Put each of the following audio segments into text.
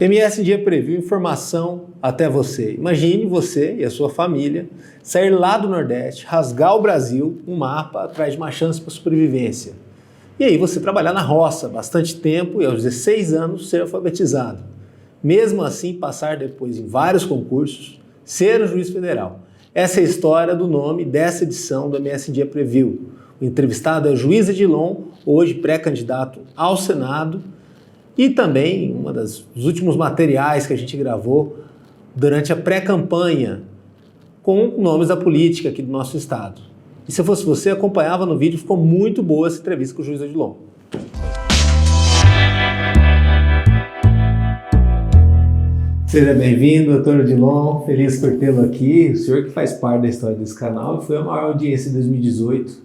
MS Dia Preview, informação até você. Imagine você e a sua família sair lá do Nordeste, rasgar o Brasil, um mapa atrás de uma chance para sobrevivência. E aí você trabalhar na roça bastante tempo e aos 16 anos ser alfabetizado. Mesmo assim passar depois em vários concursos, ser um juiz federal. Essa é a história do nome dessa edição do MS Dia Preview. O entrevistado é o juiz Edilon, hoje pré-candidato ao Senado, e também um dos últimos materiais que a gente gravou durante a pré-campanha com nomes da política aqui do nosso estado. E se eu fosse você, acompanhava no vídeo, ficou muito boa essa entrevista com o juiz Edilon. Seja bem-vindo, doutor Edilon, feliz por tê-lo aqui. O senhor que faz parte da história desse canal e foi a maior audiência em 2018.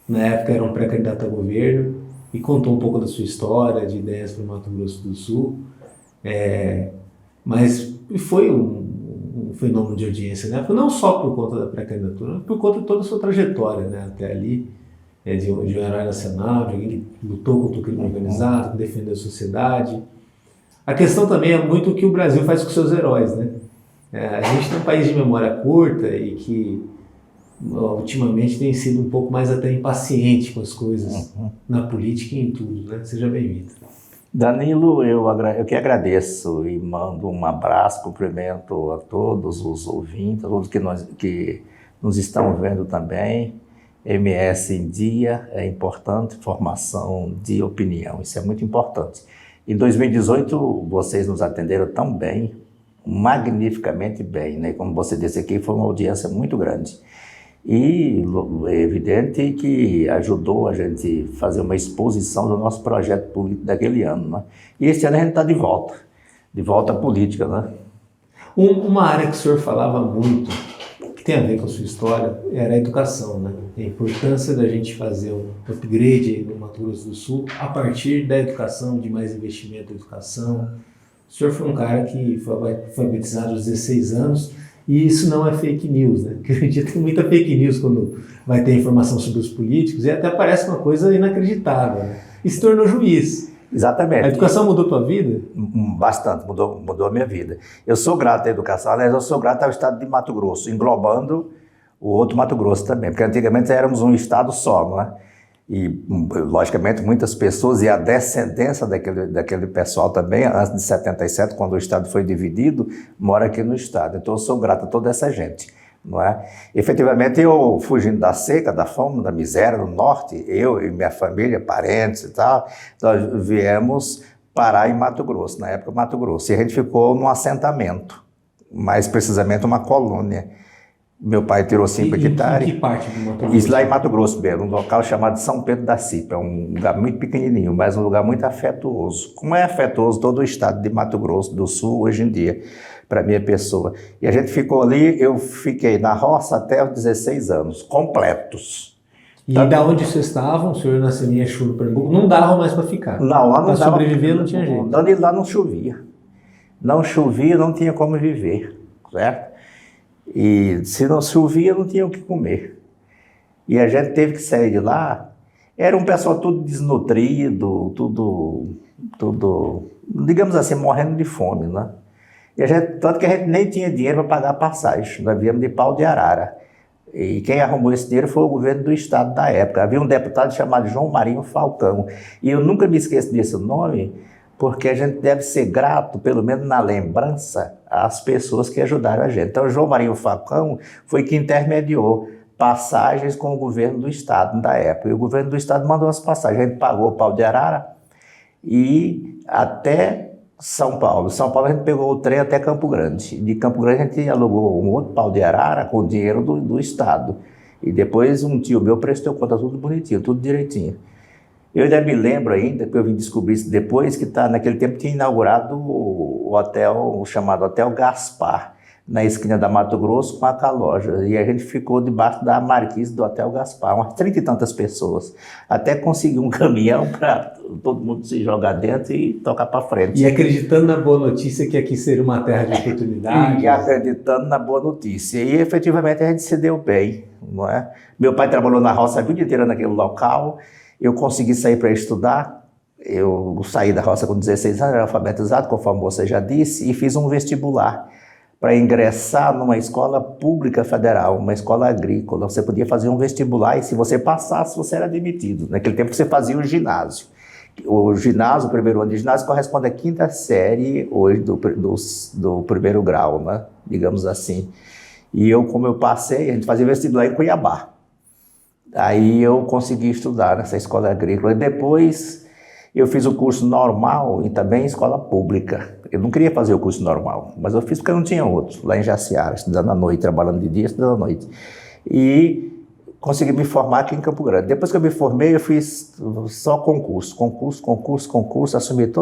Na época era um pré-candidato a governo. E contou um pouco da sua história, de ideias para o Mato Grosso do Sul. Mas foi um fenômeno de audiência, né? Não só por conta da pré-candidatura, mas por conta de toda a sua trajetória, né? Até ali, de um herói nacional, de alguém que lutou contra o crime organizado, que defendeu a sociedade. A questão também é muito o que o Brasil faz com seus heróis, né? A gente tem um país de memória curta e que ultimamente tem sido um pouco mais até impaciente com as coisas na política e em tudo, né? Seja bem-vindo. Danilo, eu que agradeço e mando um abraço, cumprimento a todos os ouvintes, a todos que nos estão vendo também. MS em dia é importante, formação de opinião, isso é muito importante. Em 2018, vocês nos atenderam tão bem, magnificamente bem, né? Como você disse aqui, foi uma audiência muito grande. E é evidente que ajudou a gente a fazer uma exposição do nosso projeto político daquele ano, né? E esse ano a gente está de volta à política, né? Uma área que o senhor falava muito, que tem a ver com a sua história, era a educação, né? A importância da gente fazer um upgrade no Mato Grosso do Sul a partir da educação, de mais investimento em educação. O senhor foi um cara que foi alfabetizado aos 16 anos, e isso não é fake news, né? Porque hoje em dia tem muita fake news quando vai ter informação sobre os políticos e até parece uma coisa inacreditável, né? E se tornou juiz. Exatamente. A educação mudou a tua vida? Bastante, mudou a minha vida. Eu sou grato à educação, aliás, eu sou grato ao estado de Mato Grosso, englobando o outro Mato Grosso também, porque antigamente éramos um estado só, não é? E, logicamente, muitas pessoas, e a descendência daquele pessoal também, antes de 77, quando o estado foi dividido, mora aqui no estado. Então, eu sou grato a toda essa gente, não é? Efetivamente, eu, fugindo da seca, da fome, da miséria no norte, eu e minha família, parentes e tal, nós viemos parar em Mato Grosso, na época Mato Grosso, e a gente ficou num assentamento, mais precisamente uma colônia. Meu pai tirou 5 hectares. Em que parte do Mato Grosso? Isso lá em Mato Grosso mesmo, um local chamado São Pedro da Cipa. É um lugar muito pequenininho, mas um lugar muito afetuoso. Como é afetuoso todo o estado de Mato Grosso do Sul hoje em dia, para minha pessoa. E a gente ficou ali, eu fiquei na roça até os 16 anos, completos. E da onde vocês estavam, o senhor nasceu em Exu, no Pernambuco, não dava mais para ficar? Não, lá não dava. Para sobreviver não tinha jeito. Lá não chovia. Não chovia, não tinha como viver, certo? E se não chovia, não tinha o que comer. E a gente teve que sair de lá. Era um pessoal tudo desnutrido, tudo, digamos assim, morrendo de fome, né? E tanto que a gente nem tinha dinheiro para pagar a passagem. Nós viemos de Pau de Arara. E quem arrumou esse dinheiro foi o governo do estado da época. Havia um deputado chamado João Marinho Falcão. E eu nunca me esqueço desse nome, porque a gente deve ser grato, pelo menos na lembrança, às pessoas que ajudaram a gente. Então, o João Marinho Falcão foi que intermediou passagens com o governo do estado da época. E o governo do estado mandou as passagens. A gente pagou o Pau de Arara e até São Paulo. São Paulo a gente pegou o trem até Campo Grande. De Campo Grande a gente alugou um outro Pau de Arara com o dinheiro do estado. E depois um tio meu prestou conta tudo bonitinho, tudo direitinho. Eu ainda me lembro ainda, que eu vim descobrir isso depois, que naquele tempo tinha inaugurado o hotel, o chamado Hotel Gaspar, na esquina da Mato Grosso com a Caloja. E a gente ficou debaixo da marquise do Hotel Gaspar, umas 30 e tantas pessoas. Até conseguir um caminhão para todo mundo se jogar dentro e tocar para frente. E acreditando na boa notícia que aqui seria uma terra de oportunidades. E acreditando na boa notícia. E efetivamente a gente se deu bem, não é? Meu pai trabalhou na roça a vida inteira naquele local. Eu consegui sair para estudar, Eu saí da roça com 16 anos, era alfabetizado, conforme você já disse, e fiz um vestibular para ingressar numa escola pública federal, uma escola agrícola. Você podia fazer um vestibular e se você passasse, você era admitido. Naquele tempo você fazia o ginásio. O ginásio, o primeiro ano de ginásio, corresponde à quinta série hoje do primeiro grau, né? Digamos assim. E eu, como eu passei, a gente fazia vestibular em Cuiabá. Aí eu consegui estudar nessa escola agrícola. E depois eu fiz o curso normal e também escola pública. Eu não queria fazer o curso normal, mas eu fiz porque eu não tinha outro, lá em Jaciara, estudando à noite, trabalhando de dia, estudando à noite. E consegui me formar aqui em Campo Grande. Depois que eu me formei, eu fiz só concurso, assumi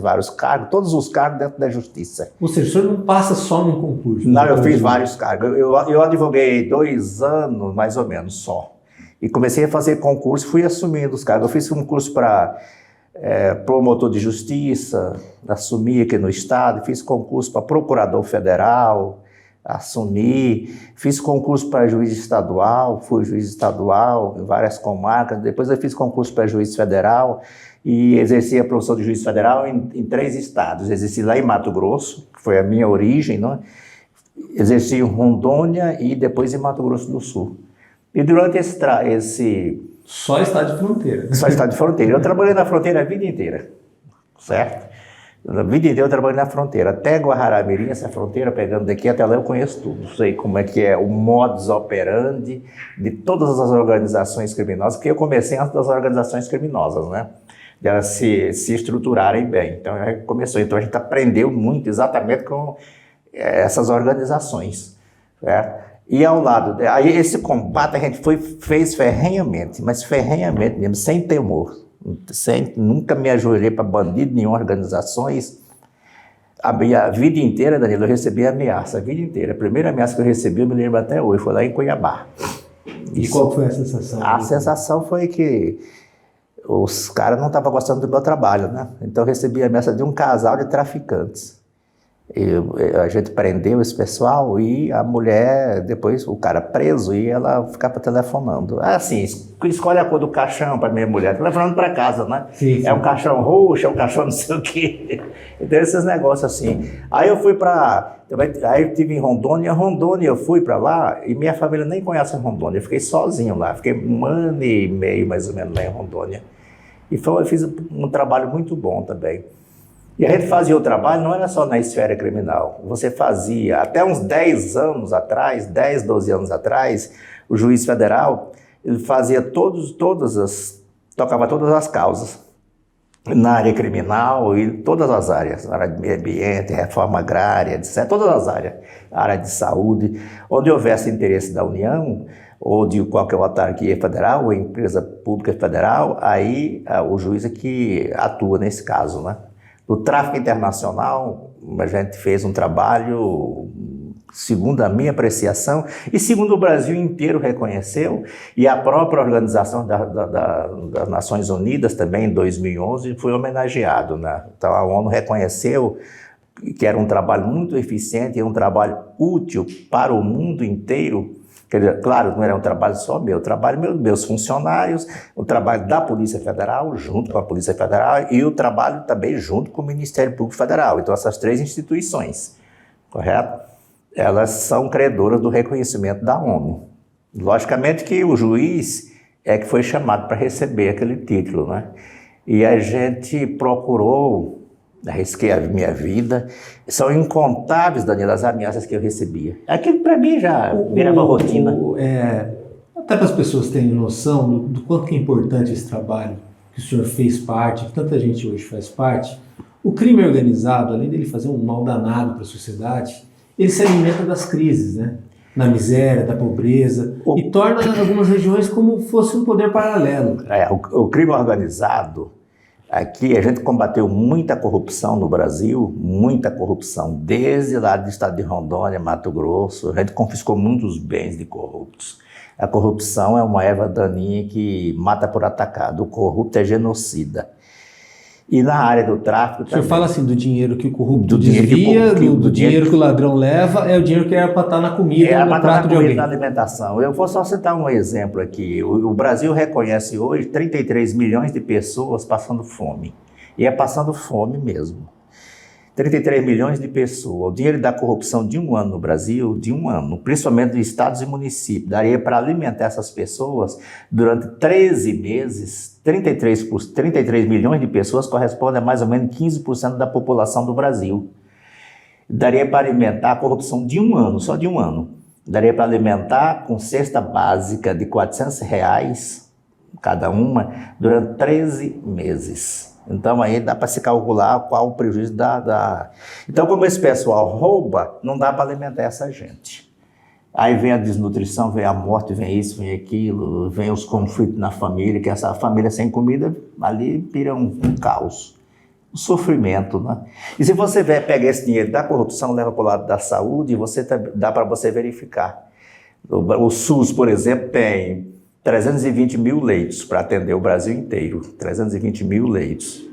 vários cargos, todos os cargos dentro da justiça. Ou seja, o senhor não passa só num concurso? Não, eu fiz vários cargos. Eu advoguei 2 anos, mais ou menos, só. E comecei a fazer concurso, fui assumindo os cargos. Eu fiz um curso para promotor de justiça, assumi aqui no estado, fiz concurso para procurador federal, assumi, fiz concurso para juiz estadual, fui juiz estadual em várias comarcas, depois eu fiz concurso para juiz federal e exerci a profissão de juiz federal em 3 estados. Exerci lá em Mato Grosso, que foi a minha origem, né? Exerci em Rondônia e depois em Mato Grosso do Sul. E durante esse Só estado de fronteira. Só estado de fronteira. Eu trabalhei na fronteira a vida inteira, certo? A vida inteira eu trabalhei na fronteira. Até Guararamirim, essa fronteira, pegando daqui até lá, eu conheço tudo. Sei como é que é o modus operandi de todas as organizações criminosas, porque eu comecei antes das organizações criminosas, né? De elas se estruturarem bem. Então, começou. Então, a gente aprendeu muito exatamente com essas organizações, certo? E ao lado, aí esse combate a gente fez ferrenhamente, mas ferrenhamente mesmo, sem temor. Nunca me ajoelhei para bandido, nenhuma organizações. A minha vida inteira, Danilo, eu recebi ameaça, a vida inteira. A primeira ameaça que eu recebi, eu me lembro até hoje, foi lá em Cuiabá. E qual foi a sensação? A sensação foi que os caras não estavam gostando do meu trabalho, né? Então eu recebi a ameaça de um casal de traficantes. A gente prendeu esse pessoal e a mulher, depois o cara preso, e ela ficava telefonando. Assim, escolhe a cor do caixão para minha mulher, telefonando para casa, né? Sim. É um caixão roxo, é um caixão não sei o quê. Então esses negócios assim. Aí eu fui aí eu estive em Rondônia, eu fui para lá e minha família nem conhece Rondônia, eu fiquei sozinho lá, fiquei 1 ano e meio mais ou menos lá em Rondônia. E eu fiz um trabalho muito bom também. E a gente fazia o trabalho, não era só na esfera criminal. Você fazia, até uns 10 anos atrás, 10, 12 anos atrás, o juiz federal, ele fazia tocava todas as causas. Na área criminal e todas as áreas, área de meio ambiente, reforma agrária, etc. Todas as áreas, área de saúde, onde houvesse interesse da União, ou de qualquer autarquia federal, ou empresa pública federal, aí o juiz é que atua nesse caso, né? No tráfico internacional, a gente fez um trabalho, segundo a minha apreciação, e segundo o Brasil inteiro reconheceu, e a própria organização das Nações Unidas também, em 2011, foi homenageado, né? Então a ONU reconheceu que era um trabalho muito eficiente, um trabalho útil para o mundo inteiro. Quer dizer, claro, não era um trabalho só meu, o trabalho meus funcionários, o trabalho da Polícia Federal, junto com a Polícia Federal, e o trabalho também junto com o Ministério Público Federal. Então, essas 3 instituições, correto? Elas são credoras do reconhecimento da ONU. Logicamente que o juiz é que foi chamado para receber aquele título, né? E a gente procurou, arrisquei a minha vida. São incontáveis, Danilo, as ameaças que eu recebia. Aquilo para mim já virava rotina. Até para as pessoas terem noção do quanto que é importante esse trabalho que o senhor fez parte, que tanta gente hoje faz parte, o crime organizado, além dele fazer um mal danado para a sociedade, ele se alimenta das crises, né? Na miséria, da pobreza, e torna algumas regiões como fosse um poder paralelo. O crime organizado, aqui a gente combateu muita corrupção no Brasil, muita corrupção, desde lá do estado de Rondônia, Mato Grosso, a gente confiscou muitos bens de corruptos. A corrupção é uma erva daninha que mata por atacado, o corrupto é genocida. E na área do tráfico O senhor também. fala assim do dinheiro que o corrupto Do dinheiro desvia, do dinheiro que que o ladrão leva, é o dinheiro que era para estar na comida, no prato de alguém. Na alimentação. Eu vou só citar um exemplo aqui. O Brasil reconhece hoje 33 milhões de pessoas passando fome. E é passando fome mesmo. 33 milhões de pessoas. O dinheiro da corrupção de um ano no Brasil, de um ano, principalmente de estados e municípios, daria para alimentar essas pessoas durante 13 meses. 33 milhões de pessoas corresponde a mais ou menos 15% da população do Brasil. Daria para alimentar a corrupção de um ano, só de um ano. Daria para alimentar com cesta básica de R$400 cada uma durante 13 meses. Então aí dá para se calcular qual o prejuízo Então, como esse pessoal rouba, não dá para alimentar essa gente. Aí vem a desnutrição, vem a morte, vem isso, vem aquilo, vem os conflitos na família, que essa família sem comida ali vira um caos. O sofrimento, né? E se você pega esse dinheiro da corrupção, leva para o lado da saúde, dá para você verificar. O SUS, por exemplo, tem 320 mil leitos para atender o Brasil inteiro. 320 mil leitos.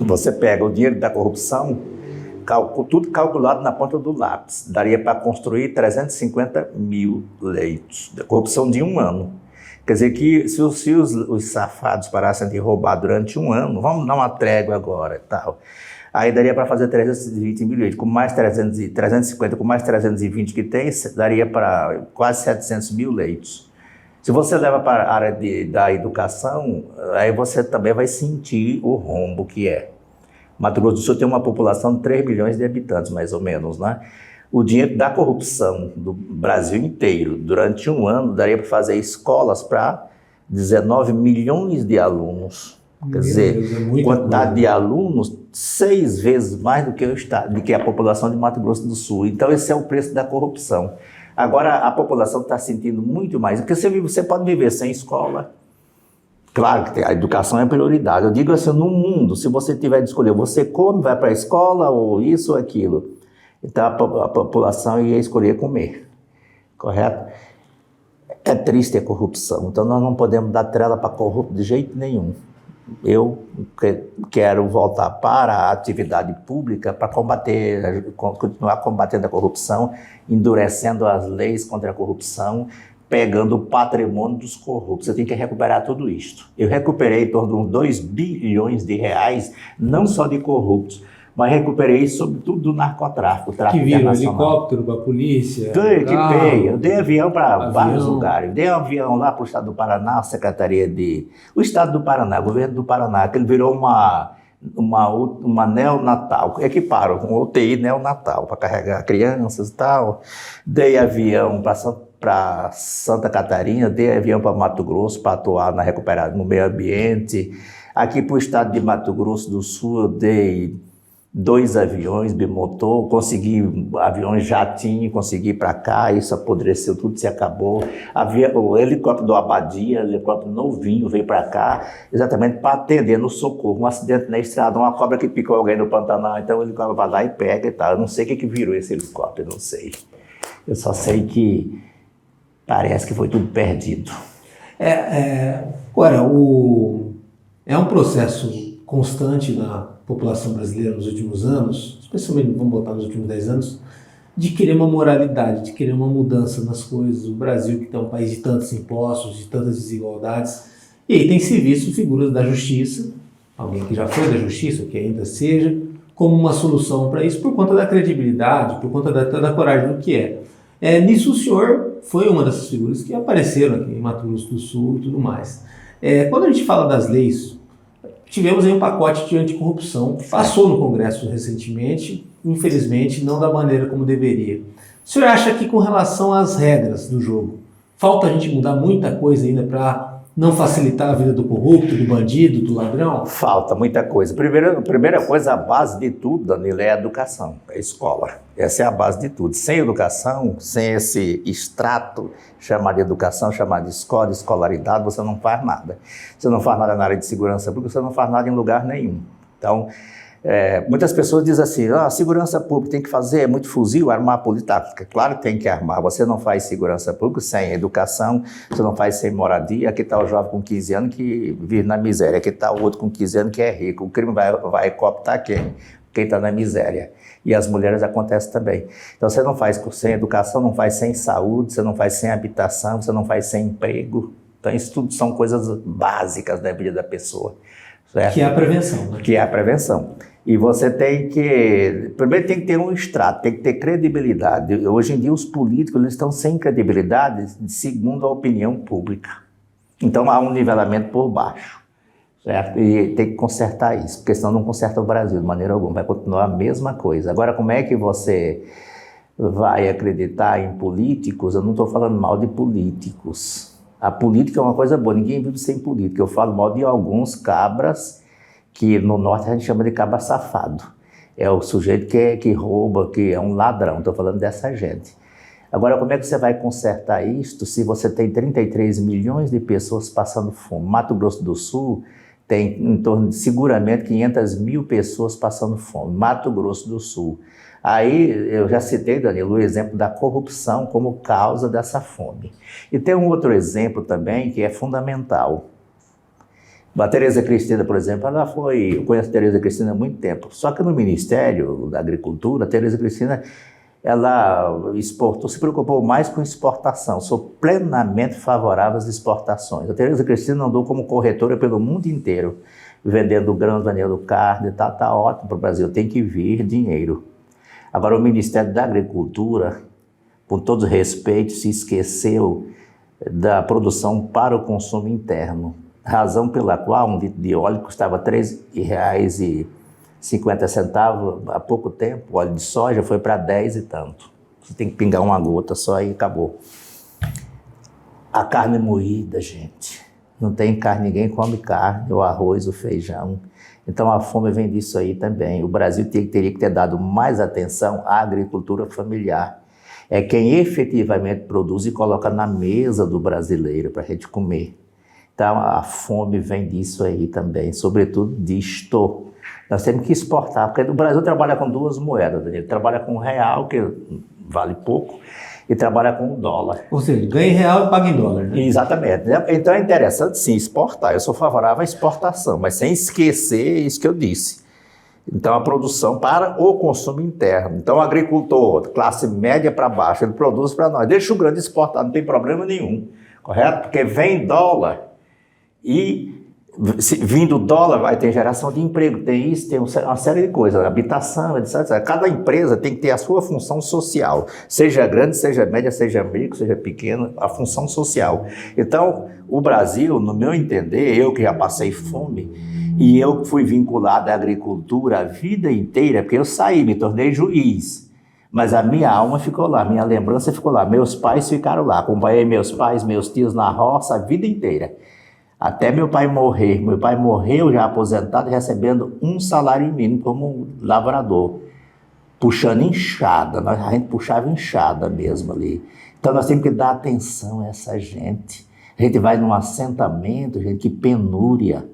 Você pega o dinheiro da corrupção, tudo calculado na ponta do lápis. Daria para construir 350 mil leitos. Da corrupção de um ano. Quer dizer que se os safados parassem de roubar durante um ano, vamos dar uma trégua agora e tal. Aí daria para fazer 320 mil leitos. Com mais 350, com mais 320 que tem, daria para quase 700 mil leitos. Se você leva para a área da educação, aí você também vai sentir o rombo que é. Mato Grosso do Sul tem uma população de 3 milhões de habitantes, mais ou menos, né? O dinheiro da corrupção do Brasil inteiro, durante um ano, daria para fazer escolas para 19 milhões de alunos. Quer dizer, quantidade de alunos 6 vezes mais do que a população de Mato Grosso do Sul. Então, esse é o preço da corrupção. Agora, a população está sentindo muito mais, porque você pode viver sem escola. Claro que a educação é prioridade. Eu digo assim, no mundo, se você tiver de escolher, você come, vai para a escola, ou isso ou aquilo. Então, a população ia escolher comer, correto? É triste a corrupção, então nós não podemos dar trela para corrupto de jeito nenhum. Eu quero voltar para a atividade pública para continuar combatendo a corrupção, endurecendo as leis contra a corrupção, pegando o patrimônio dos corruptos. Você tem que recuperar tudo isto. Eu recuperei em torno de uns 2 bilhões de reais, não só de corruptos, mas recuperei sobretudo do narcotráfico, tráfico internacional. Que viram helicóptero para a polícia? Eu dei avião para vários lugares. Eu dei um avião lá para o estado do Paraná, a Secretaria de... O estado do Paraná, o governo do Paraná, que ele virou uma neonatal, equiparam com UTI neonatal para carregar crianças e tal. Dei avião para Santa Catarina, dei avião para Mato Grosso para atuar na recuperação no meio ambiente. Aqui para o estado de Mato Grosso do Sul, eu dei 2 aviões bimotor, consegui aviões jatinho, consegui ir para cá, isso apodreceu, tudo se acabou. O helicóptero do Abadia, helicóptero novinho, veio para cá, exatamente para atender no socorro. Um acidente na estrada, uma cobra que picou alguém no Pantanal, então o helicóptero vai lá e pega e tal. Eu não sei o que virou esse helicóptero, não sei. Eu só sei que parece que foi tudo perdido. Agora, é um processo constante na população brasileira nos últimos anos, especialmente, vamos botar nos últimos 10 anos, de querer uma moralidade, de querer uma mudança nas coisas. O Brasil, que é um país de tantos impostos, de tantas desigualdades, e aí tem se visto figuras da justiça, alguém que já foi da justiça, ou que ainda seja, como uma solução para isso, por conta da credibilidade, por conta da coragem do que é. Nisso o senhor foi uma dessas figuras que apareceram aqui em Mato Grosso do Sul e tudo mais. Quando a gente fala das leis, tivemos aí um pacote de anticorrupção que passou no Congresso recentemente, infelizmente não da maneira como deveria. O senhor acha que com relação às regras do jogo, falta a gente mudar muita coisa ainda para não facilitar a vida do corrupto, do bandido, do ladrão? Falta muita coisa. Primeira coisa, a base de tudo, Danilo, é a educação, é a escola. Essa é a base de tudo. Sem educação, sem esse extrato chamado de educação, chamado de escola, de escolaridade, você não faz nada. Você não faz nada na área de segurança pública, você não faz nada em lugar nenhum. Então, Muitas pessoas dizem assim, a segurança pública tem que fazer muito fuzil, armar polícia. Claro que tem que armar, você não faz segurança pública sem educação, você não faz sem moradia. Aqui está o jovem com 15 anos que vive na miséria, aqui está o outro com 15 anos que é rico. O crime vai cooptar quem? Quem está na miséria. E as mulheres acontece também. Então você não faz sem educação, não faz sem saúde, você não faz sem habitação, você não faz sem emprego. Então isso tudo são coisas básicas da vida da pessoa. Certo? Que é a prevenção. Né? Que é a prevenção. E você tem que... Primeiro tem que ter um extrato, tem que ter credibilidade. Hoje em dia os políticos eles estão sem credibilidade segundo a opinião pública. Então há um nivelamento por baixo. Certo? E tem que consertar isso, porque senão não conserta o Brasil de maneira alguma, vai continuar a mesma coisa. Agora, como é que você vai acreditar em políticos? Eu não estou falando mal de políticos. A política é uma coisa boa, ninguém vive sem política. Eu falo mal de alguns cabras, que no norte a gente chama de cabra safado. É o sujeito que rouba, que é um ladrão, estou falando dessa gente. Agora, como é que você vai consertar isto se você tem 33 milhões de pessoas passando fome? Mato Grosso do Sul tem em torno de, seguramente, 500 mil pessoas passando fome. Mato Grosso do Sul. Aí, eu já citei, Danilo, o exemplo da corrupção como causa dessa fome. E tem um outro exemplo também que é fundamental. A Tereza Cristina, por exemplo, eu conheço a Tereza Cristina há muito tempo. Só que no Ministério da Agricultura, a Tereza Cristina, ela exportou, se preocupou mais com exportação. Sou plenamente favorável às exportações. A Tereza Cristina andou como corretora pelo mundo inteiro, vendendo grãos, vendendo carne, tá ótimo para o Brasil, tem que vir dinheiro. Agora, o Ministério da Agricultura, com todo respeito, se esqueceu da produção para o consumo interno. Razão pela qual um litro de óleo custava R$ 3,50 há pouco tempo, o óleo de soja foi para 10 e tanto. Você tem que pingar uma gota só e acabou. A carne moída, gente. Não tem carne, ninguém come carne, o arroz, o feijão. Então a fome vem disso aí também. O Brasil teria que ter dado mais atenção à agricultura familiar. É quem efetivamente produz e coloca na mesa do brasileiro para a gente comer. Então a fome vem disso aí também, sobretudo disto. Nós temos que exportar, porque o Brasil trabalha com duas moedas, ele trabalha com o real, que vale pouco, e trabalha com o dólar. Ou seja, ganha em real e paga em dólar, né? Exatamente. Então é interessante sim exportar, eu sou favorável à exportação, mas sem esquecer isso que eu disse. Então a produção para o consumo interno. Então o agricultor, classe média para baixo, ele produz para nós, deixa o grande exportar, não tem problema nenhum, correto? Porque vem dólar e... vindo dólar, vai ter geração de emprego, tem isso, tem uma série de coisas, habitação, etc. Cada empresa tem que ter a sua função social, seja grande, seja média, seja micro, seja pequena, a função social. Então, o Brasil, no meu entender, eu que já passei fome, e eu fui vinculado à agricultura a vida inteira, porque eu saí, me tornei juiz, mas a minha alma ficou lá, minha lembrança ficou lá, meus pais ficaram lá, acompanhei meus pais, meus tios na roça a vida inteira. Até meu pai morrer. Meu pai morreu já aposentado, recebendo um salário mínimo como lavrador, puxando enxada. A gente puxava enxada mesmo ali. Então nós temos que dar atenção a essa gente. A gente vai num assentamento, gente, que penúria.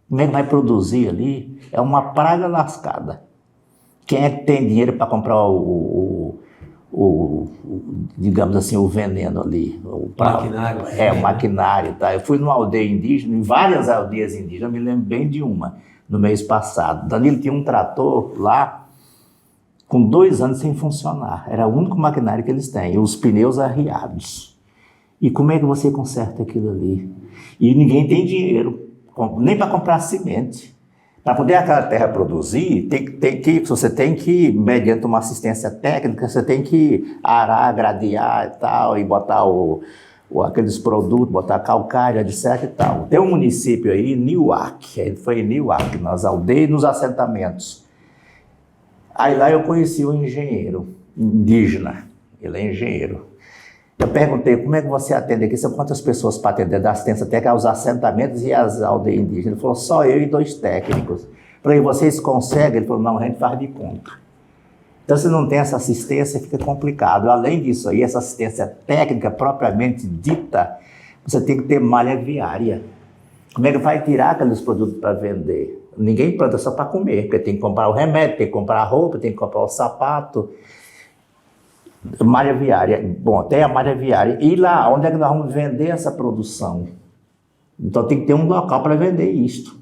Como é que vai produzir ali? É uma praga lascada. Quem é que tem dinheiro para comprar digamos assim, o veneno ali. O maquinário. O maquinário. Tá? Eu fui numa aldeia indígena, em várias aldeias indígenas, eu me lembro bem de uma, no mês passado. Danilo tinha um trator lá, com 2 anos sem funcionar. Era o único maquinário que eles têm, e os pneus arriados. E como é que você conserta aquilo ali? E ninguém tem dinheiro, nem para comprar semente. Para poder aquela terra produzir, você tem que, mediante uma assistência técnica, você tem que arar, gradear e tal, e botar aqueles produtos, botar calcário, etc e tal. Tem um município aí, Niuaque, ele foi em Niuaque, nas aldeias e nos assentamentos. Aí lá eu conheci um engenheiro indígena, ele é engenheiro. Eu perguntei, como é que você atende aqui? São quantas pessoas para atender da assistência técnica aos assentamentos e às aldeias indígenas? Ele falou, só eu e 2 técnicos. Eu falei, vocês conseguem? Ele falou, não, a gente faz de conta. Então, se não tem essa assistência, fica complicado. Além disso aí, essa assistência técnica propriamente dita, você tem que ter malha viária. Como é que vai tirar aqueles produtos para vender? Ninguém planta só para comer, porque tem que comprar o remédio, tem que comprar a roupa, tem que comprar o sapato. Malha viária. Bom, tem a malha viária. E lá, onde é que nós vamos vender essa produção? Então tem que ter um local para vender isto.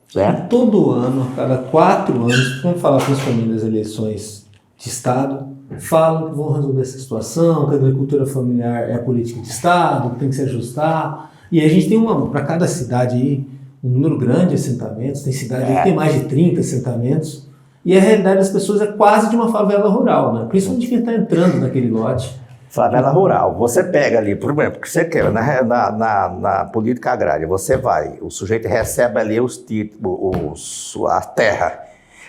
Certo? Todo ano, a cada 4 anos, vamos falar principalmente das eleições de Estado, falam que vão resolver essa situação, que a agricultura familiar é política de Estado, que tem que se ajustar. E aí a gente tem para cada cidade aí, um número grande de assentamentos, tem cidade aí que tem mais de 30 assentamentos, e a realidade das pessoas é quase de uma favela rural, né? Principalmente quem está entrando naquele lote. Favela rural. Você pega ali, por exemplo, o que você quer, na política agrária, você vai, o sujeito recebe ali os títulos, a terra,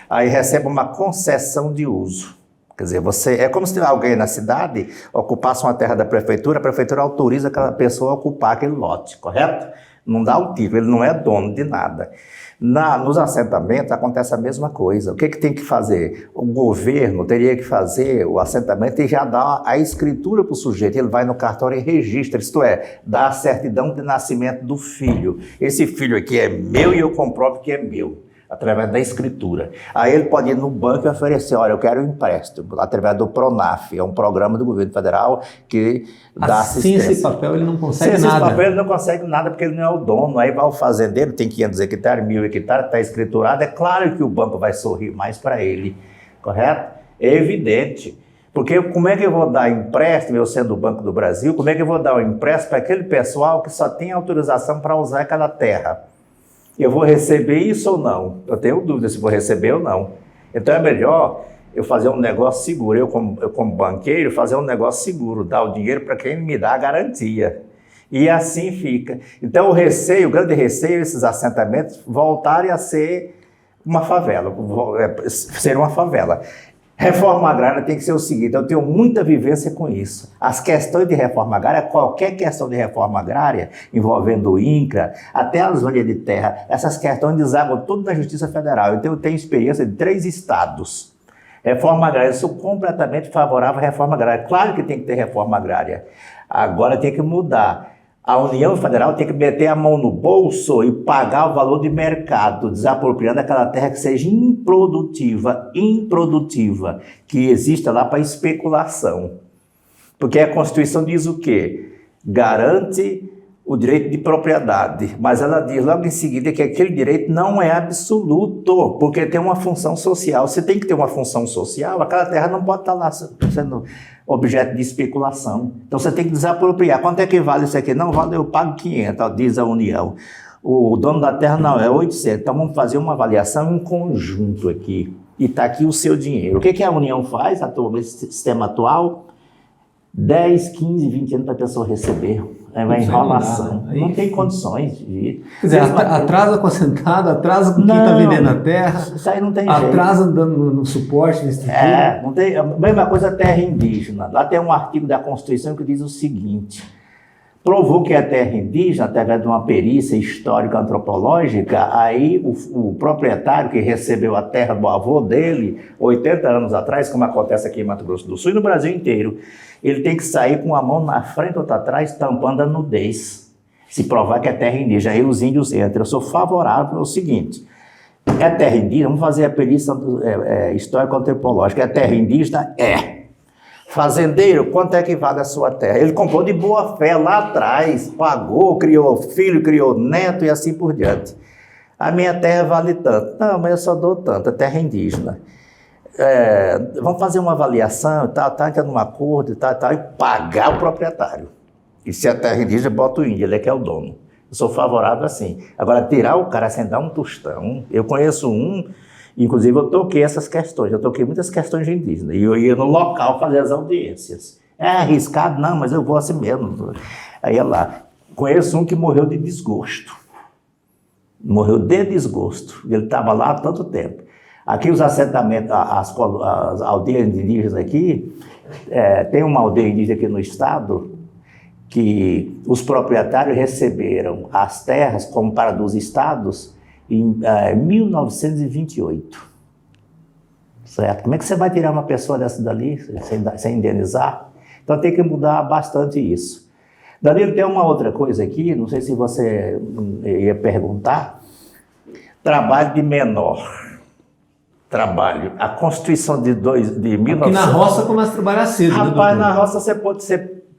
aí recebe uma concessão de uso. Quer dizer, é como se alguém na cidade ocupasse uma terra da prefeitura, a prefeitura autoriza aquela pessoa a ocupar aquele lote, correto? Não dá o título, ele não é dono de nada. Nos assentamentos acontece a mesma coisa. O que tem que fazer? O governo teria que fazer o assentamento e já dar a escritura para o sujeito. Ele vai no cartório e registra, isto é, dá a certidão de nascimento do filho. Esse filho aqui é meu e eu comprovo que é meu, através da escritura. Aí ele pode ir no banco e oferecer, olha, eu quero um empréstimo, através do PRONAF, é um programa do governo federal que dá assistência. Sem esse papel ele não consegue nada. Sem esse papel ele não consegue nada porque ele não é o dono. Aí vai o fazendeiro, tem 500 hectares, 1000 hectares, está escriturado, é claro que o banco vai sorrir mais para ele, correto? É evidente. Porque como é que eu vou dar empréstimo, eu sendo o Banco do Brasil, como é que eu vou dar um empréstimo para aquele pessoal que só tem autorização para usar aquela terra? Eu vou receber isso ou não? Eu tenho dúvida se vou receber ou não. Então é melhor eu fazer um negócio seguro. Eu como banqueiro, fazer um negócio seguro, dar o dinheiro para quem me dá a garantia. E assim fica. Então o grande receio, esses assentamentos voltarem a ser uma favela, ser uma favela. Reforma agrária tem que ser o seguinte, eu tenho muita vivência com isso. As questões de reforma agrária, qualquer questão de reforma agrária, envolvendo o INCRA, até as zonas de terra, essas questões desagam tudo na Justiça Federal. Então eu tenho experiência de 3 estados. Reforma agrária, eu sou completamente favorável à reforma agrária. Claro que tem que ter reforma agrária. Agora tem que mudar. A União Federal tem que meter a mão no bolso e pagar o valor de mercado, desapropriando aquela terra que seja improdutiva, que exista lá para especulação. Porque a Constituição diz o quê? Garante o direito de propriedade, mas ela diz logo em seguida que aquele direito não é absoluto, porque tem uma função social. Se tem que ter uma função social, aquela terra não pode estar lá sendo objeto de especulação. Então você tem que desapropriar. Quanto é que vale isso aqui? Não vale, eu pago 500, diz a União. O dono da terra não, é 800. Então vamos fazer uma avaliação em conjunto aqui. E está aqui o seu dinheiro. O que a União faz atualmente, esse sistema atual? 10, 15, 20 anos para a pessoa receber. É uma enrolação. Não tem condições de... Quer dizer, atrasa com a sentada, atrasa com quem está vendendo a terra. Isso aí não tem jeito. Atrasa dando no suporte, na estrutura. Não tem, a mesma coisa terra indígena. Lá tem um artigo da Constituição que diz o seguinte: provou que é terra indígena, através de uma perícia histórica antropológica, aí o proprietário que recebeu a terra do avô dele, 80 anos atrás, como acontece aqui em Mato Grosso do Sul e no Brasil inteiro, ele tem que sair com a mão na frente ou atrás, tampando a nudez, se provar que é terra indígena. Aí os índios entram. Eu sou favorável ao seguinte: é terra indígena, vamos fazer a perícia histórico-antropológica. É terra indígena? É. Fazendeiro, quanto é que vale a sua terra? Ele comprou de boa fé lá atrás, pagou, criou filho, criou neto e assim por diante. A minha terra vale tanto. Não, mas eu só dou tanto, é terra indígena. Vamos fazer uma avaliação e tal, entra num acordo e tal, e pagar o proprietário. E se a terra indígena, bota o índio, ele é que é o dono. Eu sou favorável assim. Agora, tirar o cara sem dar um tostão, eu conheço inclusive eu toquei essas questões, eu toquei muitas questões de indígena, e eu ia no local fazer as audiências. É arriscado? Não, mas eu vou assim mesmo. Aí ia lá. Conheço um que morreu de desgosto. Morreu de desgosto. Ele estava lá há tanto tempo. Aqui os assentamentos, as aldeias indígenas aqui, tem uma aldeia indígena aqui no estado que os proprietários receberam as terras como para dos estados em 1928. Certo? Como é que você vai tirar uma pessoa dessa dali sem indenizar? Então tem que mudar bastante isso. Danilo, tem uma outra coisa aqui, não sei se você ia perguntar. trabalho de menor. Trabalho. A Constituição de 1900... Porque na roça começa a trabalhar cedo, Rapaz, né, na roça você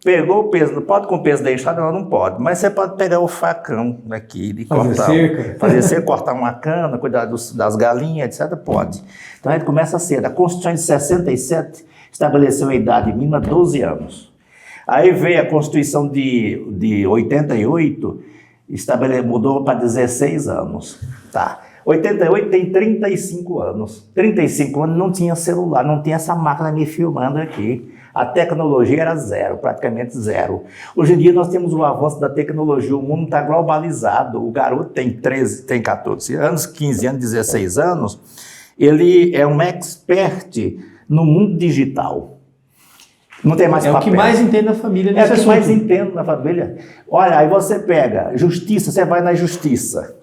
pegou o peso, não pode com o peso da enxada, não pode, mas você pode pegar o facão aqui e cortar. Fazer cerca, cortar uma cana, cuidar das galinhas, etc. Pode. Então a gente começa cedo. A Constituição de 67 estabeleceu a idade mínima 12 anos. Aí veio a Constituição de 88, mudou para 16 anos. Tá. 88 tem 35 anos. 35 anos não tinha celular, não tinha essa máquina me filmando aqui. A tecnologia era zero, praticamente zero. Hoje em dia nós temos o avanço da tecnologia, o mundo está globalizado. O garoto tem 14 anos, 15 anos, 16 anos. Ele é um expert no mundo digital. Não tem mais papel. É o que mais entende na família nesse assunto. É o que mais entende na família. Olha, aí você pega justiça, você vai na justiça.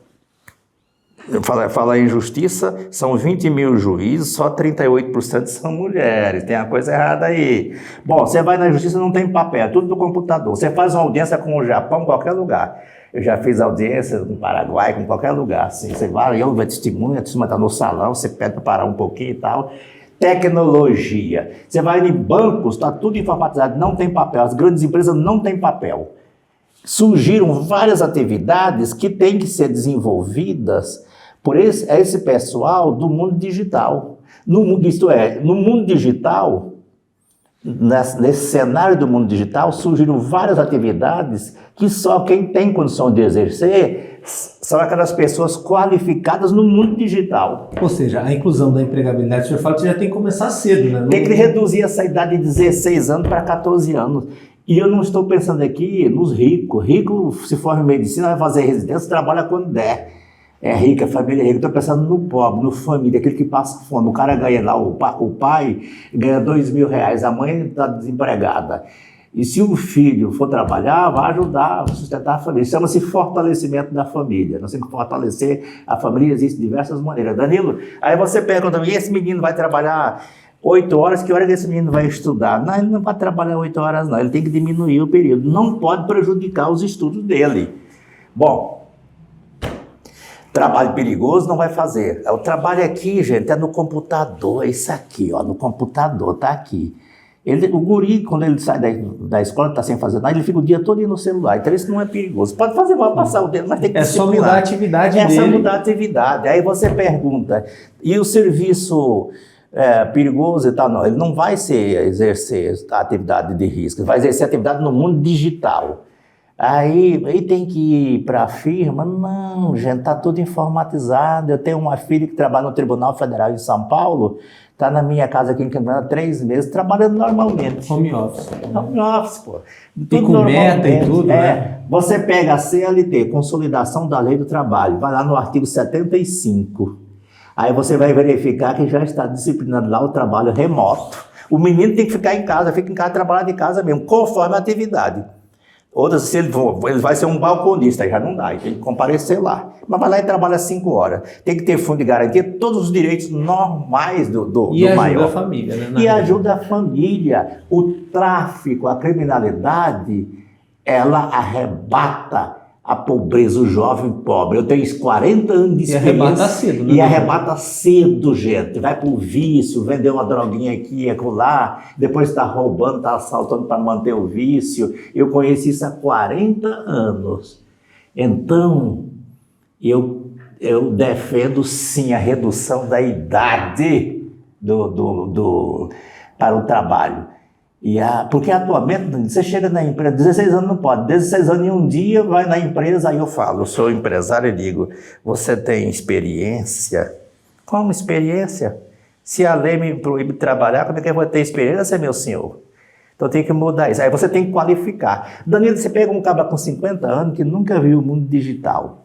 Falar em justiça, são 20 mil juízes, só 38% são mulheres, tem uma coisa errada aí. Bom, você vai na justiça, não tem papel, é tudo no computador. Você faz uma audiência com o Japão, em qualquer lugar. Eu já fiz audiência no Paraguai, com qualquer lugar. Assim, você vai, eu vai testemunha, a testemunha está no salão, você pede para parar um pouquinho e tal. Tecnologia. Você vai em bancos, está tudo informatizado, não tem papel. As grandes empresas não têm papel. Surgiram várias atividades que têm que ser desenvolvidas por esse pessoal do mundo digital. No mundo digital, nesse cenário do mundo digital, surgiram várias atividades que só quem tem condição de exercer são aquelas pessoas qualificadas no mundo digital. Ou seja, a inclusão da empregabilidade, o senhor fala que já tem que começar cedo, né? Tem que reduzir essa idade de 16 anos para 14 anos. E eu não estou pensando aqui nos ricos. Rico, se for em medicina, vai fazer residência, trabalha quando der. É rica, a família é rica. Estou pensando no pobre, no família, aquele que passa fome. O cara ganha lá, o pai ganha R$2.000, a mãe está desempregada. E se o filho for trabalhar, vai ajudar a sustentar a família. Chama-se fortalecimento da família. Nós temos que fortalecer a família, existem diversas maneiras. Danilo, aí você pergunta, e esse menino vai trabalhar 8 horas, que hora que esse menino vai estudar? Não, ele não vai trabalhar 8 horas não, ele tem que diminuir o período. Não pode prejudicar os estudos dele. Bom, trabalho perigoso não vai fazer. O trabalho aqui, gente, é no computador. Isso aqui, ó, no computador, tá aqui. O guri, quando ele sai da escola, está sem fazer nada, ele fica o dia todo no celular. Então isso não é perigoso. Pode fazer, vai passar o dedo, mas tem que só mudar a atividade dele. É só mudar a atividade. Aí você pergunta, e o serviço perigoso e tal? Não, ele não vai exercer a atividade de risco, ele vai exercer a atividade no mundo digital. Aí tem que ir para a firma? Não, gente, está tudo informatizado. Eu tenho uma filha que trabalha no Tribunal Federal de São Paulo, está na minha casa aqui em Campinas há 3 meses, trabalhando normalmente. Home office. Home office, pô. E com meta e tudo, né? Você pega a CLT, Consolidação da Lei do Trabalho, vai lá no artigo 75. Aí você vai verificar que já está disciplinado lá o trabalho remoto. O menino tem que ficar em casa, fica em casa, trabalhar de casa mesmo, conforme a atividade. Outras, se ele vai ser um balconista, aí já não dá, ele tem que comparecer lá. Mas vai lá e trabalha 5 horas. Tem que ter fundo de garantia, todos os direitos normais do e maior. E ajuda a família, né? E ajuda a família. O tráfico, a criminalidade, ela arrebata a pobreza, o jovem pobre. Eu tenho 40 anos de experiência. E arrebata cedo, né? E arrebata cedo, gente. Vai pro vício, vender uma droguinha aqui e acolá, depois está roubando, está assaltando para manter o vício. Eu conheci isso há 40 anos. Então, eu defendo sim a redução da idade para o trabalho. Porque atualmente, você chega na empresa, 16 anos não pode, 16 anos em um dia vai na empresa, aí eu falo, eu sou empresário e digo, você tem experiência? Como experiência? Se a lei me proíbe de trabalhar, como é que eu vou ter experiência, meu senhor? Então tem que mudar isso, aí você tem que qualificar. Danilo, você pega um cara com 50 anos que nunca viu o mundo digital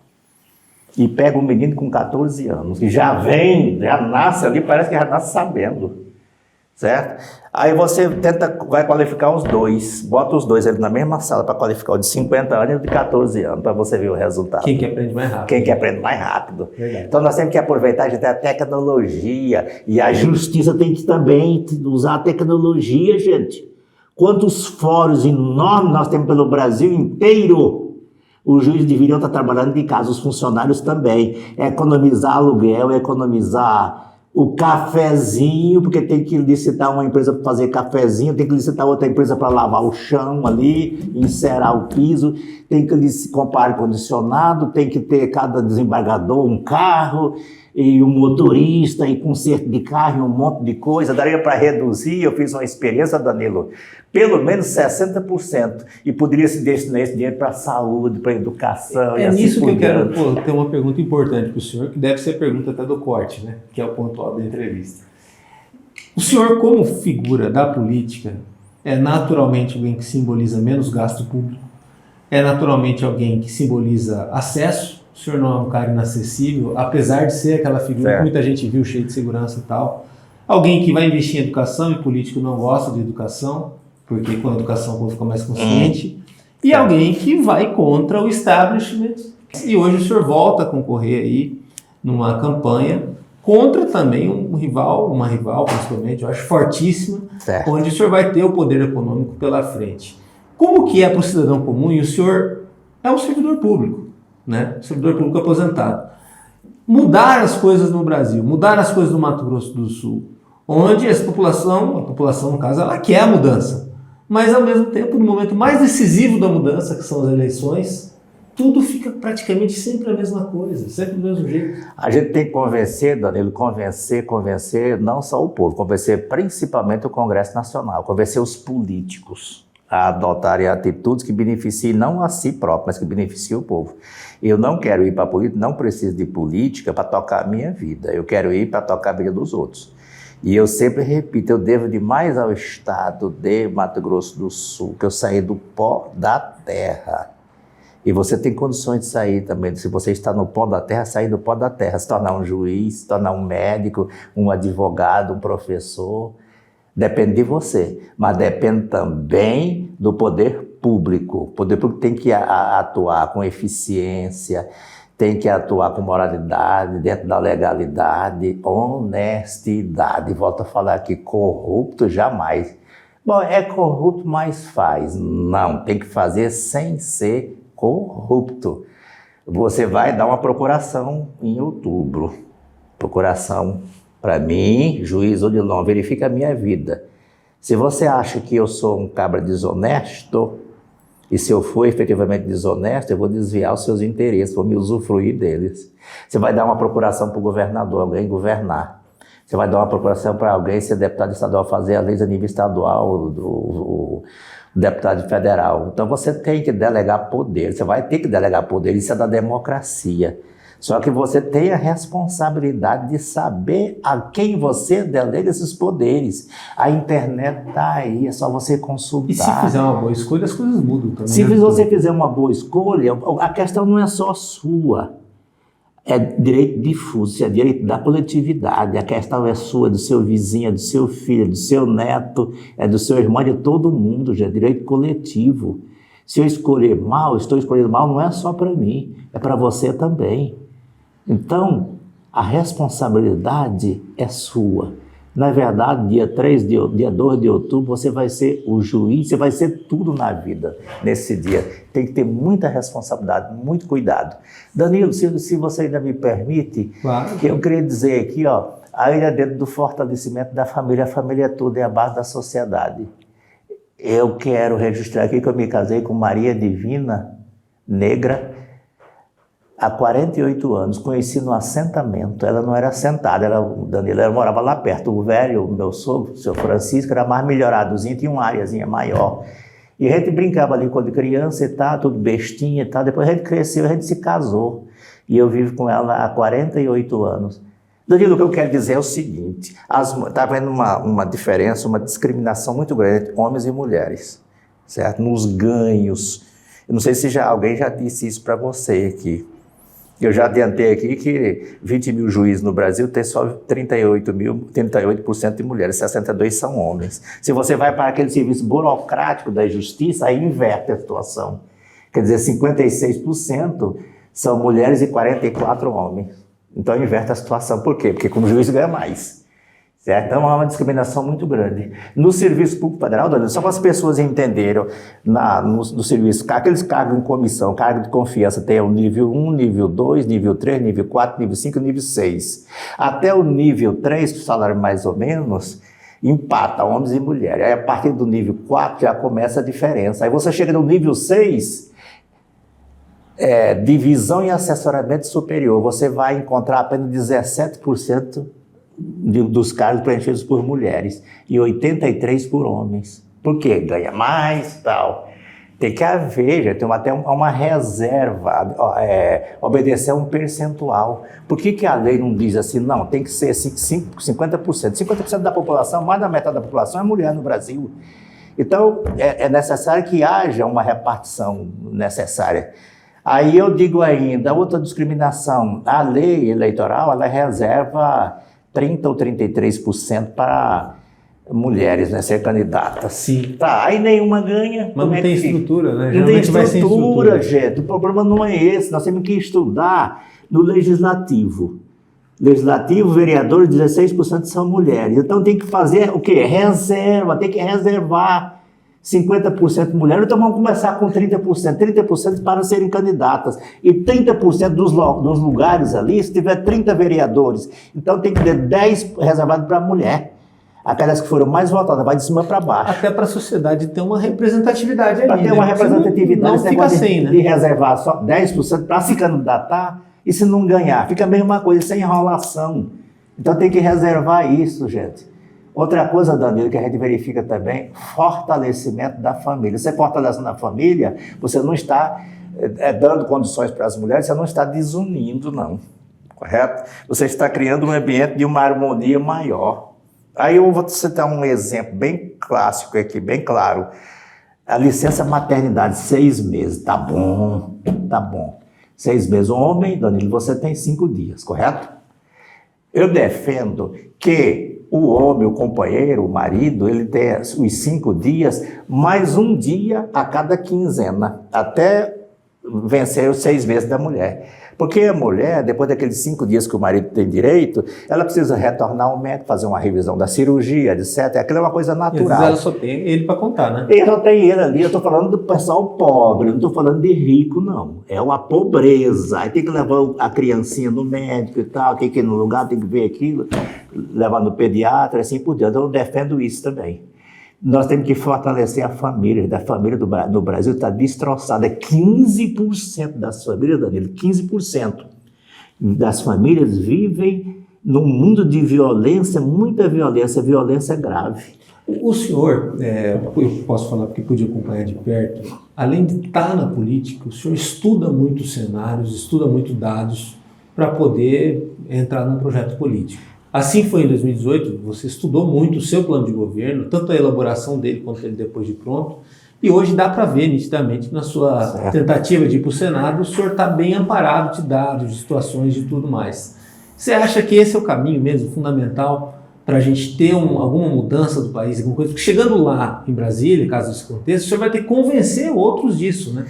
e pega um menino com 14 anos, que já nasce ali, parece que já nasce sabendo. Certo? Aí você vai qualificar os dois, bota os dois ali na mesma sala para qualificar o de 50 anos e o de 14 anos, para você ver o resultado. Quem que aprende mais rápido. Quem que aprende mais rápido. Verdade. Então nós temos que aproveitar, a gente tem a tecnologia, e a justiça tem que também usar a tecnologia, gente. Quantos fóruns enormes nós temos pelo Brasil inteiro. Os juízes deveriam estar trabalhando de casa, os funcionários também. Economizar aluguel, economizar o cafezinho, porque tem que licitar uma empresa para fazer cafezinho, tem que licitar outra empresa para lavar o chão ali, encerar o piso, tem que comprar ar-condicionado, tem que ter cada desembargador um carro, e um motorista, e conserto de carro, e um monte de coisa. Daria para reduzir, eu fiz uma experiência, Danilo, pelo menos 60%, e poderia se destinar esse dinheiro para a saúde, para a educação. É nisso que eu quero ter uma pergunta importante para o senhor, que deve ser a pergunta até do corte, né? Que é o pontual da entrevista. O senhor, como figura da política, é naturalmente alguém que simboliza menos gasto público, é naturalmente alguém que simboliza acesso. O senhor não é um cara inacessível, apesar de ser aquela figura que muita gente viu cheio de segurança e tal. Alguém que vai investir em educação, e político não gosta de educação, porque com a educação o povo fica mais consciente. E alguém que vai contra o establishment. E hoje o senhor volta a concorrer aí numa campanha contra também um rival, uma rival principalmente, eu acho fortíssima, onde o senhor vai ter o poder econômico pela frente. Como que é para o cidadão comum, e o senhor é um servidor público, né? Servidor público aposentado. Mudar as coisas no Brasil, mudar as coisas no Mato Grosso do Sul, onde a população no caso, ela quer a mudança, mas ao mesmo tempo, no momento mais decisivo da mudança, que são as eleições, tudo fica praticamente sempre a mesma coisa, sempre do mesmo jeito. A gente tem que convencer, Danilo, convencer não só o povo, convencer principalmente o Congresso Nacional, convencer os políticos a adotarem atitudes que beneficiem não a si próprio, mas que beneficiem o povo. Eu não quero ir para a política, não preciso de política para tocar a minha vida, eu quero ir para tocar a vida dos outros. E eu sempre repito, eu devo demais ao estado de Mato Grosso do Sul, que eu saí do pó da terra. E você tem condições de sair também, se você está no pó da terra, sair do pó da terra, se tornar um juiz, se tornar um médico, um advogado, um professor. Depende de você, mas depende também do poder público. O poder público tem que atuar com eficiência, tem que atuar com moralidade, dentro da legalidade, honestidade. Volto a falar aqui, corrupto jamais. Bom, é corrupto, mas faz. Não, tem que fazer sem ser corrupto. Você vai dar uma procuração em outubro. Procuração para mim, juiz Odilon, verifica a minha vida. Se você acha que eu sou um cabra desonesto, e se eu for efetivamente desonesto, eu vou desviar os seus interesses, vou me usufruir deles. Você vai dar uma procuração para o governador, alguém governar. Você vai dar uma procuração para alguém ser deputado estadual, fazer a lei a nível estadual, o deputado federal. Então você tem que delegar poder, você vai ter que delegar poder, isso é da democracia. Só que você tem a responsabilidade de saber a quem você delega esses poderes. A internet está aí, é só você consultar. E se fizer uma boa escolha, as coisas mudam também. Se você fizer uma boa escolha, a questão não é só sua. É direito difuso, é direito da coletividade. A questão é sua, do seu vizinho, é do seu filho, é do seu neto, é do seu irmão, é de todo mundo, já é direito coletivo. Se eu escolher mal, estou escolhendo mal, não é só para mim, é para você também. Então, a responsabilidade é sua. Na verdade, dia 2 de outubro, você vai ser o juiz, você vai ser tudo na vida nesse dia. Tem que ter muita responsabilidade, muito cuidado. Danilo, se você ainda me permite, claro. Eu queria dizer aqui, ainda dentro do fortalecimento da família, a família é tudo, é a base da sociedade. Eu quero registrar aqui que eu me casei com Maria Divina, negra, há 48 anos, conheci no assentamento. Ela não era assentada, Danilo, ela morava lá perto. O velho, o meu sogro, o seu Francisco, era mais melhoradozinho, tinha uma áreazinha maior. E a gente brincava ali quando criança e tal, tudo bestinha e tal. Depois a gente cresceu, a gente se casou. E eu vivo com ela há 48 anos. Danilo, o que eu quero dizer é o seguinte, está havendo uma diferença, uma discriminação muito grande entre homens e mulheres, certo? Nos ganhos. Eu não sei se alguém já disse isso para você aqui. Eu já adiantei aqui que 20 mil juízes no Brasil tem só 38% de mulheres, 62% são homens. Se você vai para aquele serviço burocrático da justiça, aí inverte a situação. Quer dizer, 56% são mulheres e 44% homens. Então inverte a situação. Por quê? Porque como juiz ganha mais. Certo? Então, há uma discriminação muito grande. No serviço público federal, Danilo, só para as pessoas entenderem, no serviço, aqueles cargos em comissão, cargo de confiança, tem o nível 1, nível 2, nível 3, nível 4, nível 5, nível 6. Até o nível 3, que o salário mais ou menos, empata homens e mulheres. Aí, a partir do nível 4, já começa a diferença. Aí você chega no nível 6, divisão e assessoramento superior, você vai encontrar apenas 17% dos cargos preenchidos por mulheres e 83% por homens. Por quê? Ganha mais e tal. Tem que haver, já tem até uma reserva, obedecer a um percentual. Por que a lei não diz assim, não, tem que ser 50%? 50% da população, mais da metade da população é mulher no Brasil. Então, é necessário que haja uma repartição necessária. Aí eu digo ainda, outra discriminação, a lei eleitoral, ela reserva 30% ou 33% para mulheres, né, ser candidatas. Sim. Tá, aí nenhuma ganha. Mas não tem estrutura, né? Não tem Geralmente estrutura, gente. O problema não é esse. Nós temos que estudar no legislativo. Legislativo, vereadores, 16% são mulheres. Então tem que fazer o quê? Reserva, tem que reservar 50% mulheres. Então vamos começar com 30%. 30% para serem candidatas. E 30% dos lugares ali, se tiver 30 vereadores. Então tem que ter 10 reservados para mulher. Aquelas que foram mais votadas, vai de cima para baixo. Até para a sociedade ter uma representatividade ali. Para ter uma representatividade, não fica sem, né? De reservar só 10% para se candidatar, e se não ganhar, fica a mesma coisa, sem enrolação. Então tem que reservar isso, gente. Outra coisa, Danilo, que a gente verifica também, fortalecimento da família. Você fortalecendo a família, você não está dando condições para as mulheres, você não está desunindo, não. Correto? Você está criando um ambiente de uma harmonia maior. Aí eu vou citar um exemplo bem clássico aqui, bem claro. A licença maternidade, 6 meses. Tá bom, tá bom. 6 meses. Homem, Danilo, você tem 5 dias, correto? Eu defendo que o homem, o companheiro, o marido, ele tem os 5 dias, mais um dia a cada quinzena, até vencer os 6 meses da mulher. Porque a mulher, depois daqueles 5 dias que o marido tem direito, ela precisa retornar ao médico, fazer uma revisão da cirurgia, etc. Aquilo é uma coisa natural. Às vezes ela só tem ele para contar, né? Ele só tem ele ali. Eu estou falando do pessoal pobre, não estou falando de rico, não. É uma pobreza. Aí tem que levar a criancinha no médico e tal, tem que ir no lugar, tem que ver aquilo, levar no pediatra, assim por diante. Eu defendo isso também. Nós temos que fortalecer a família. A família do Brasil está destroçada. 15% das famílias, Danilo, 15% das famílias vivem num mundo de violência, muita violência, violência grave. O senhor, eu posso falar porque pude acompanhar de perto, além de estar na política, o senhor estuda muitos cenários, estuda muito dados para poder entrar num projeto político. Assim foi em 2018, você estudou muito o seu plano de governo, tanto a elaboração dele quanto ele depois de pronto, e hoje dá para ver nitidamente na sua tentativa de ir para o Senado, o senhor está bem amparado de dados, de situações e tudo mais. Você acha que esse é o caminho mesmo, fundamental, para a gente ter alguma mudança do país, alguma coisa? Porque chegando lá em Brasília, caso isso aconteça, o senhor vai ter que convencer outros disso, né?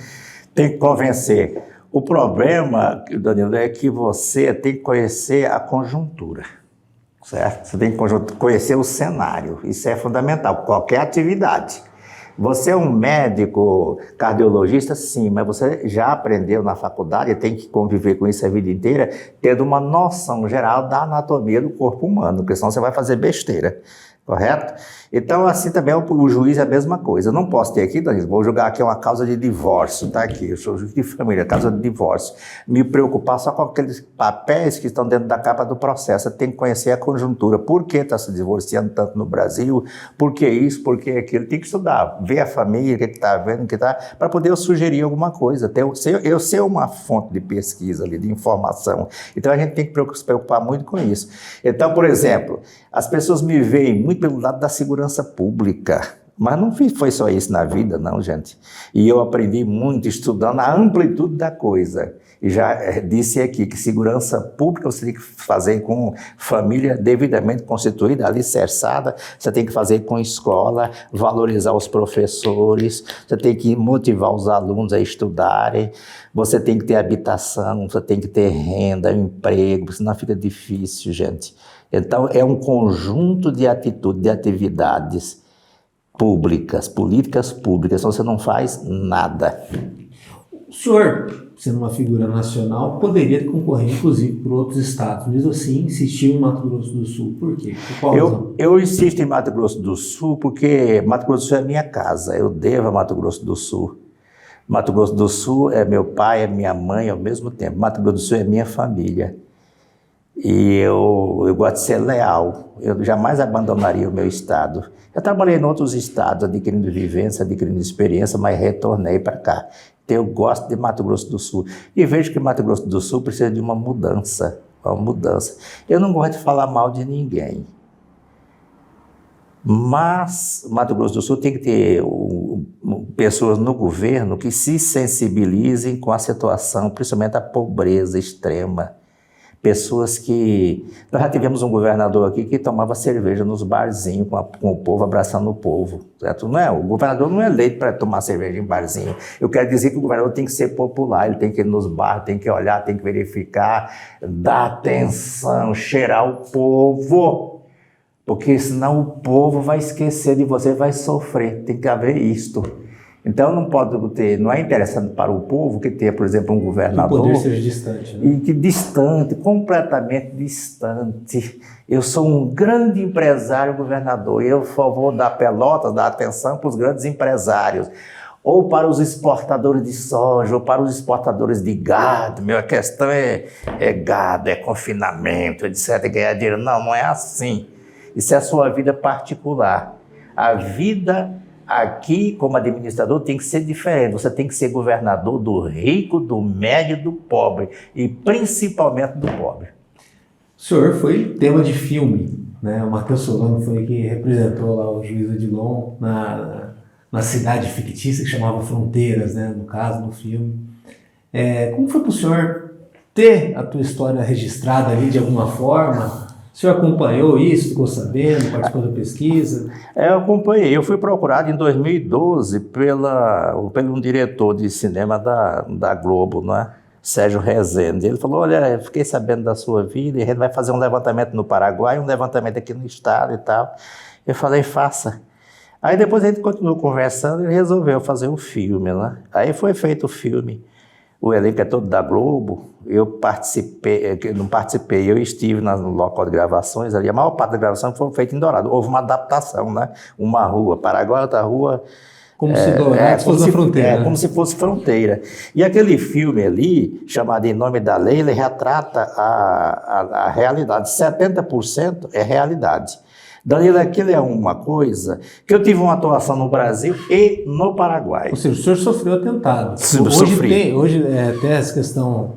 Tem que convencer. O problema, Danilo, é que você tem que conhecer a conjuntura. Certo? Você tem que conhecer o cenário, isso é fundamental, qualquer atividade. Você é um médico cardiologista, sim, mas você já aprendeu na faculdade, tem que conviver com isso a vida inteira, tendo uma noção geral da anatomia do corpo humano, porque senão você vai fazer besteira, correto? Então, assim também o juiz é a mesma coisa. Eu não posso ter aqui, Danilo, vou julgar aqui uma causa de divórcio, tá aqui, eu sou juiz de família, causa de divórcio. Me preocupar só com aqueles papéis que estão dentro da capa do processo. Eu tenho que conhecer a conjuntura. Por que está se divorciando tanto no Brasil? Por que isso? Por que aquilo? Tem que estudar, ver a família, o que está vendo, o que está, para poder eu sugerir alguma coisa. Eu ser uma fonte de pesquisa ali, de informação. Então, a gente tem que se preocupar muito com isso. Então, por exemplo, as pessoas me veem muito pelo lado da segurança pública, Mas não foi só isso na vida, não, gente. E eu aprendi muito estudando a amplitude da coisa. E já disse aqui que segurança pública você tem que fazer com família devidamente constituída, alicerçada, você tem que fazer com escola, valorizar os professores, você tem que motivar os alunos a estudarem, você tem que ter habitação, você tem que ter renda, emprego, senão fica difícil, gente. Então, é um conjunto de atitudes, de atividades públicas, políticas públicas, senão você não faz nada. O senhor, sendo uma figura nacional, poderia concorrer, inclusive, por outros estados. Mesmo assim, insistiu em Mato Grosso do Sul. Por quê? Por qual razão? Eu insisto em Mato Grosso do Sul porque Mato Grosso do Sul é minha casa. Eu devo a Mato Grosso do Sul. Mato Grosso do Sul é meu pai, é minha mãe ao mesmo tempo. Mato Grosso do Sul é minha família. E eu gosto de ser leal. Eu jamais abandonaria o meu estado. Eu trabalhei em outros estados, adquirindo vivência, adquirindo experiência, mas retornei para cá. Então, eu gosto de Mato Grosso do Sul. E vejo que Mato Grosso do Sul precisa de uma mudança. Uma mudança. Eu não gosto de falar mal de ninguém. Mas Mato Grosso do Sul tem que ter pessoas no governo que se sensibilizem com a situação, principalmente a pobreza extrema. Pessoas que... Nós já tivemos um governador aqui que tomava cerveja nos barzinhos com o povo, abraçando o povo. Certo? Não é, o governador não é eleito para tomar cerveja em barzinho. Eu quero dizer que o governador tem que ser popular, ele tem que ir nos bares, tem que olhar, tem que verificar, dar atenção, cheirar o povo. Porque senão o povo vai esquecer de você, vai sofrer. Tem que haver isto. Então não pode ter, não é interessante para o povo que tenha, por exemplo, um governador... Que o poder seja distante, né? E que distante, completamente distante. Eu sou um grande empresário governador, eu, por favor, dar pelota, dar atenção para os grandes empresários, ou para os exportadores de soja, ou para os exportadores de gado. A questão é gado, é confinamento, etc., ganhar dinheiro. Não, não é assim. Isso é a sua vida particular. A vida... Aqui, como administrador, tem que ser diferente. Você tem que ser governador do rico, do médio e do pobre. E principalmente do pobre. O senhor foi tema de filme, né? O Matheus Solano foi que representou lá o juiz Odilon na cidade fictícia que chamava Fronteiras, né? No caso, no filme. Como foi para o senhor ter a tua história registrada ali de alguma forma? O senhor acompanhou isso, ficou sabendo, participou da pesquisa? Eu acompanhei. Eu fui procurado em 2012 pelo um diretor de cinema da Globo, né? Sérgio Rezende. Ele falou, olha, eu fiquei sabendo da sua vida e a gente vai fazer um levantamento no Paraguai, um levantamento aqui no estado e tal. Eu falei, faça. Aí depois a gente continuou conversando e ele resolveu fazer o filme, né? Aí foi feito o filme. O elenco é todo da Globo, eu não participei, eu estive no local de gravações ali, a maior parte da gravação foi feita em Dourado, houve uma adaptação, né? Uma rua, Paraguai, outra rua... Como se Dourado fosse a fronteira. Como se fosse fronteira. E aquele filme ali, chamado Em Nome da Lei, ele retrata a realidade, 70% é realidade. Danilo, aquilo é uma coisa que eu tive uma atuação no Brasil e no Paraguai. Ou seja, o senhor sofreu atentado. Sofri. Hoje até essa questão,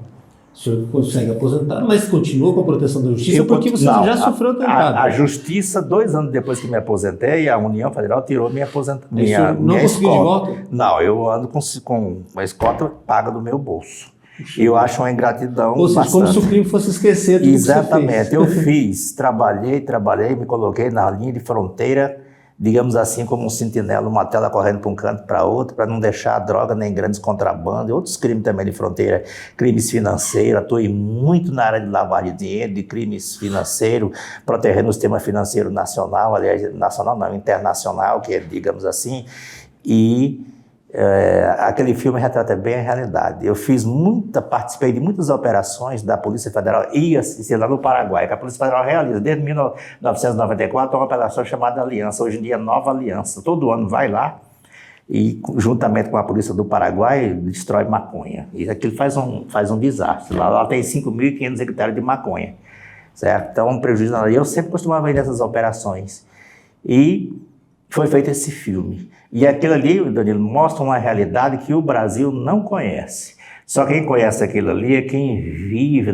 o senhor consegue aposentar, mas continua com a proteção da justiça porque você já sofreu atentado. A justiça, 2 anos depois que me aposentei, a União Federal tirou minha aposentadoria. Não conseguiu de volta? Não, eu ando com uma escolta paga do meu bolso. Eu acho uma ingratidão. Ou seja, como se o crime fosse esquecer tudo. Exatamente, eu fiz, trabalhei, me coloquei na linha de fronteira, digamos assim, como um sentinela, uma tela correndo para um canto para outro, para não deixar droga nem grandes contrabandos, e outros crimes também de fronteira, crimes financeiros. Atuei muito na área de lavagem de dinheiro, de crimes financeiros, protegendo o sistema financeiro nacional, aliás, nacional não, internacional, que é, digamos assim, e aquele filme retrata bem a realidade. Eu participei de muitas operações da Polícia Federal, ia lá no Paraguai, que a Polícia Federal realiza, desde 1994, uma operação chamada Aliança, hoje em dia Nova Aliança. Todo ano vai lá e, juntamente com a Polícia do Paraguai, destrói maconha. E aquilo faz um desastre. Lá tem 5.500 hectares de maconha, certo? Então, um prejuízo. Eu sempre costumava ir nessas operações. E foi feito esse filme. E aquilo ali, Danilo, mostra uma realidade que o Brasil não conhece. Só quem conhece aquilo ali é quem vive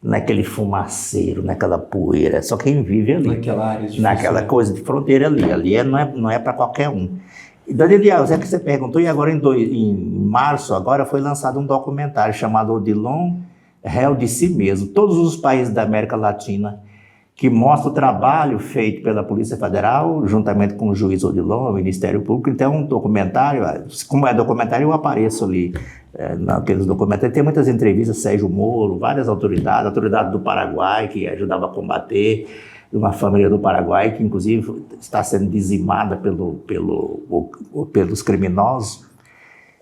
naquele fumaceiro, naquela poeira. Só quem vive ali. Naquela área difícil, naquela coisa de fronteira ali. Ali não é para qualquer um. E Daniel, é que você perguntou, e agora em março, agora foi lançado um documentário chamado Odilon, Réu de Si Mesmo. Todos os países da América Latina, que mostra o trabalho feito pela Polícia Federal, juntamente com o juiz Odilon, o Ministério Público. Então, um documentário, como é documentário, eu apareço ali naqueles documentários. Tem muitas entrevistas, Sérgio Moro, várias autoridades, a autoridade do Paraguai, que ajudava a combater, uma família do Paraguai, que inclusive está sendo dizimada pelos criminosos.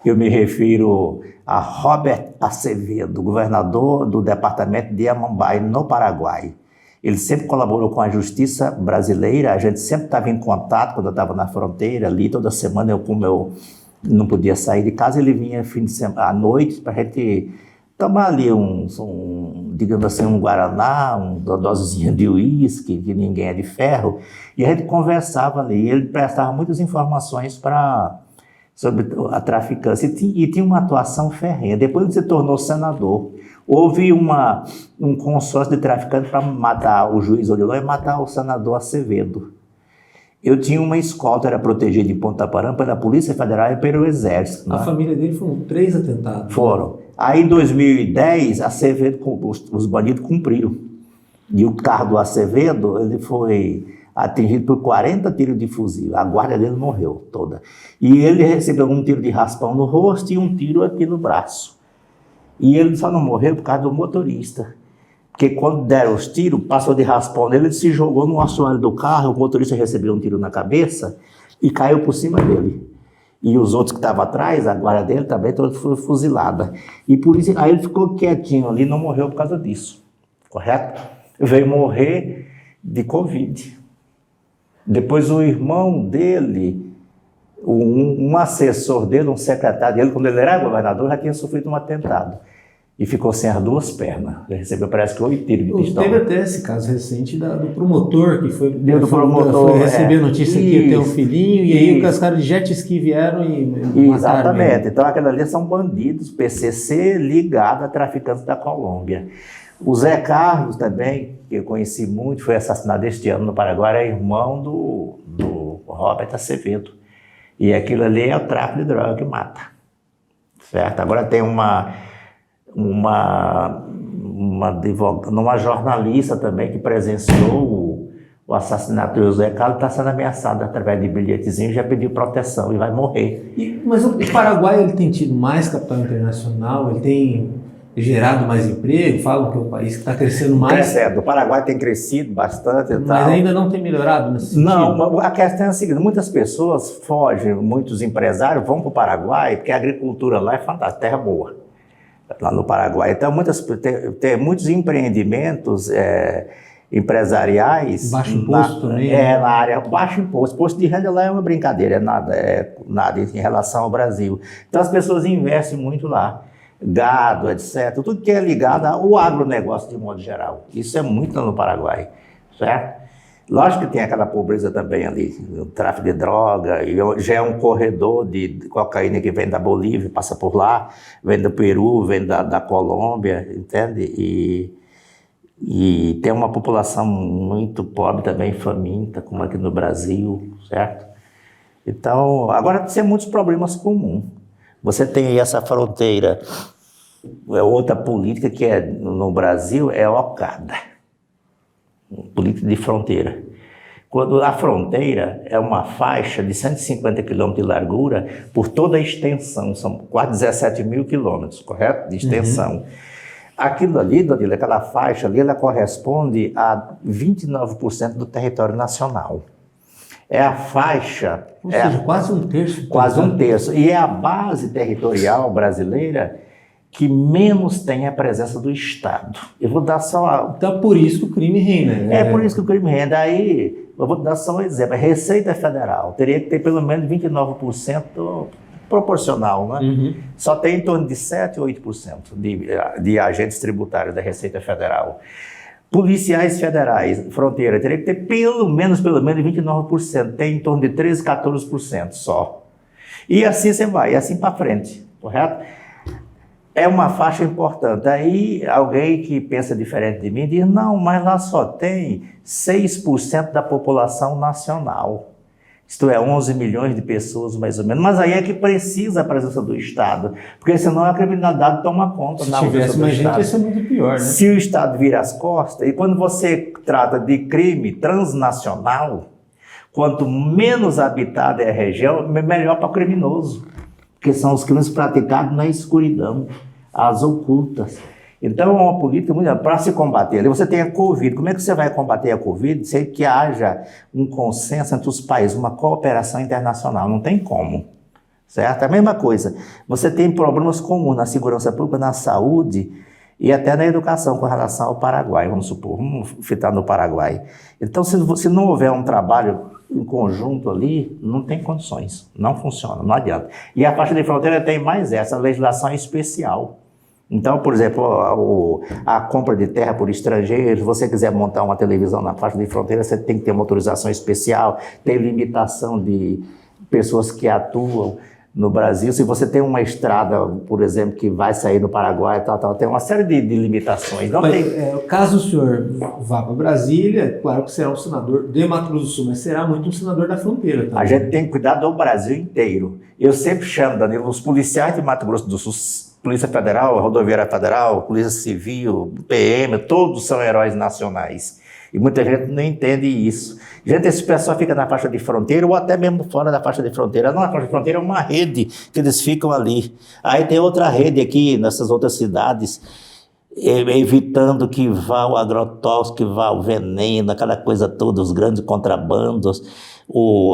Eu me refiro a Robert Acevedo, governador do departamento de Amambai, no Paraguai. Ele sempre colaborou com a justiça brasileira, a gente sempre estava em contato quando eu estava na fronteira ali, toda semana como eu não podia sair de casa, ele vinha fim de semana, à noite para a gente tomar ali digamos assim, um guaraná, uma dosezinha de uísque, que ninguém é de ferro, e a gente conversava ali, ele prestava muitas informações sobre a traficância, e tinha uma atuação ferrenha. Depois ele se tornou senador. Houve um consórcio de traficantes para matar o juiz Odilon e matar o senador Acevedo. Eu tinha uma escolta, era protegida em Ponta Porã pela Polícia Federal e pelo Exército. A família dele foram 3 atentados. Foram. Aí em 2010, Acevedo, os bandidos cumpriram. E o carro do Acevedo, ele foi atingido por 40 tiros de fuzil. A guarda dele morreu toda. E ele recebeu um tiro de raspão no rosto e um tiro aqui no braço. E ele só não morreu por causa do motorista. Porque quando deram os tiros, passou de raspão nele, ele se jogou no assoalho do carro, o motorista recebeu um tiro na cabeça e caiu por cima dele. E os outros que estavam atrás, a guarda dele também, toda foi fuzilada. E por isso, aí ele ficou quietinho ali, não morreu por causa disso. Correto? Veio morrer de Covid. Depois o irmão dele, um assessor dele, um secretário dele, quando ele era governador, já tinha sofrido um atentado. E ficou sem as 2 pernas. Ele recebeu, parece que 8 tiros de pistola. Teve até esse caso recente do promotor, que foi receber a notícia que ia ter um filhinho, e aí os caras de jet ski vieram e mataram. Exatamente. Então, aquelas ali são bandidos, PCC, ligado a traficantes da Colômbia. O Zé Carlos também, que eu conheci muito, foi assassinado este ano no Paraguai, é irmão do Robert Acevedo. E aquilo ali é o tráfico de droga que mata. Certo? Agora tem uma jornalista também que presenciou o assassinato do José Carlos, está sendo ameaçada através de bilhetezinho, já pediu proteção e vai morrer. Mas o Paraguai ele tem tido mais capital internacional, ele tem gerado mais emprego, falam que é um país que está crescendo mais. Crescendo, o Paraguai tem crescido bastante e mas tal. Ainda não tem melhorado nesse sentido? Não, a questão é a seguinte, muitas pessoas fogem, muitos empresários vão para o Paraguai, porque a agricultura lá é fantástica, terra boa. Lá no Paraguai. Então, tem muitos empreendimentos empresariais. Baixo imposto também. Na área, baixo imposto. Imposto de renda lá é uma brincadeira, é nada em relação ao Brasil. Então, as pessoas investem muito lá. Gado, etc. Tudo que é ligado ao agronegócio de modo geral. Isso é muito lá no Paraguai, certo? Lógico que tem aquela pobreza também ali, o tráfico de droga, e já é um corredor de cocaína que vem da Bolívia, passa por lá, vem do Peru, vem da Colômbia, entende? E tem uma população muito pobre também, faminta, como aqui no Brasil, certo? Então, agora tem muitos problemas comuns. Você tem aí essa fronteira, outra política que é no Brasil é OCADA. Política de fronteira. Quando a fronteira é uma faixa de 150 quilômetros de largura por toda a extensão, são quase 17 mil quilômetros, correto? De extensão. Aquilo ali, Danilo, aquela faixa ali, ela corresponde a 29% do território nacional. É a faixa... Ou seja, quase um terço. Quase um terço. E é a base territorial brasileira que menos tem a presença do Estado. Eu vou dar só... Então, por isso que o crime reina. Né? É por isso que o crime renda. Aí, eu vou dar só um exemplo. A Receita Federal teria que ter pelo menos 29% proporcional, né? Uhum. Só tem em torno de 7% ou 8% de agentes tributários da Receita Federal. Policiais federais, fronteira, teria que ter pelo menos 29%. Tem em torno de 13%, 14% só. E assim você vai, e assim para frente, correto? É uma faixa importante. Aí alguém que pensa diferente de mim diz, não, mas lá só tem 6% da população nacional. Isto é, 11 milhões de pessoas, mais ou menos. Mas aí é que precisa a presença do Estado, porque senão a criminalidade toma conta. Se tivesse mais gente, ia ser muito pior, né? Se o Estado vira as costas, e quando você trata de crime transnacional, quanto menos habitada é a região, melhor para o criminoso, porque são os crimes praticados na escuridão, às ocultas. Então, é uma política muito para se combater. Ali você tem a Covid. Como é que você vai combater a Covid sem que haja um consenso entre os países, uma cooperação internacional? Não tem como, certo? A mesma coisa. Você tem problemas comuns na segurança pública, na saúde e até na educação com relação ao Paraguai, vamos supor. Vamos fitar no Paraguai. Então, se não houver um trabalho em conjunto ali, não tem condições. Não funciona, não adianta. E a faixa de fronteira tem mais essa legislação especial. Então, por exemplo, a compra de terra por estrangeiros, se você quiser montar uma televisão na faixa de fronteira, você tem que ter uma autorização especial, tem limitação de pessoas que atuam no Brasil. Se você tem uma estrada, por exemplo, que vai sair no Paraguai, tem uma série de limitações. Não tem... Caso o senhor vá para Brasília, claro que será um senador de Mato Grosso do Sul, mas será muito um senador da fronteira também. A gente tem que cuidar do Brasil inteiro. Eu sempre chamo, Danilo, os policiais de Mato Grosso do Sul, Polícia Federal, Rodoviária Federal, Polícia Civil, PM, todos são heróis nacionais. E muita gente não entende isso. Gente, esse pessoal fica na faixa de fronteira ou até mesmo fora da faixa de fronteira. Não, a faixa de fronteira é uma rede que eles ficam ali. Aí tem outra rede aqui nessas outras cidades, evitando que vá o agrotóxico, que vá o veneno, aquela coisa toda, os grandes contrabandos,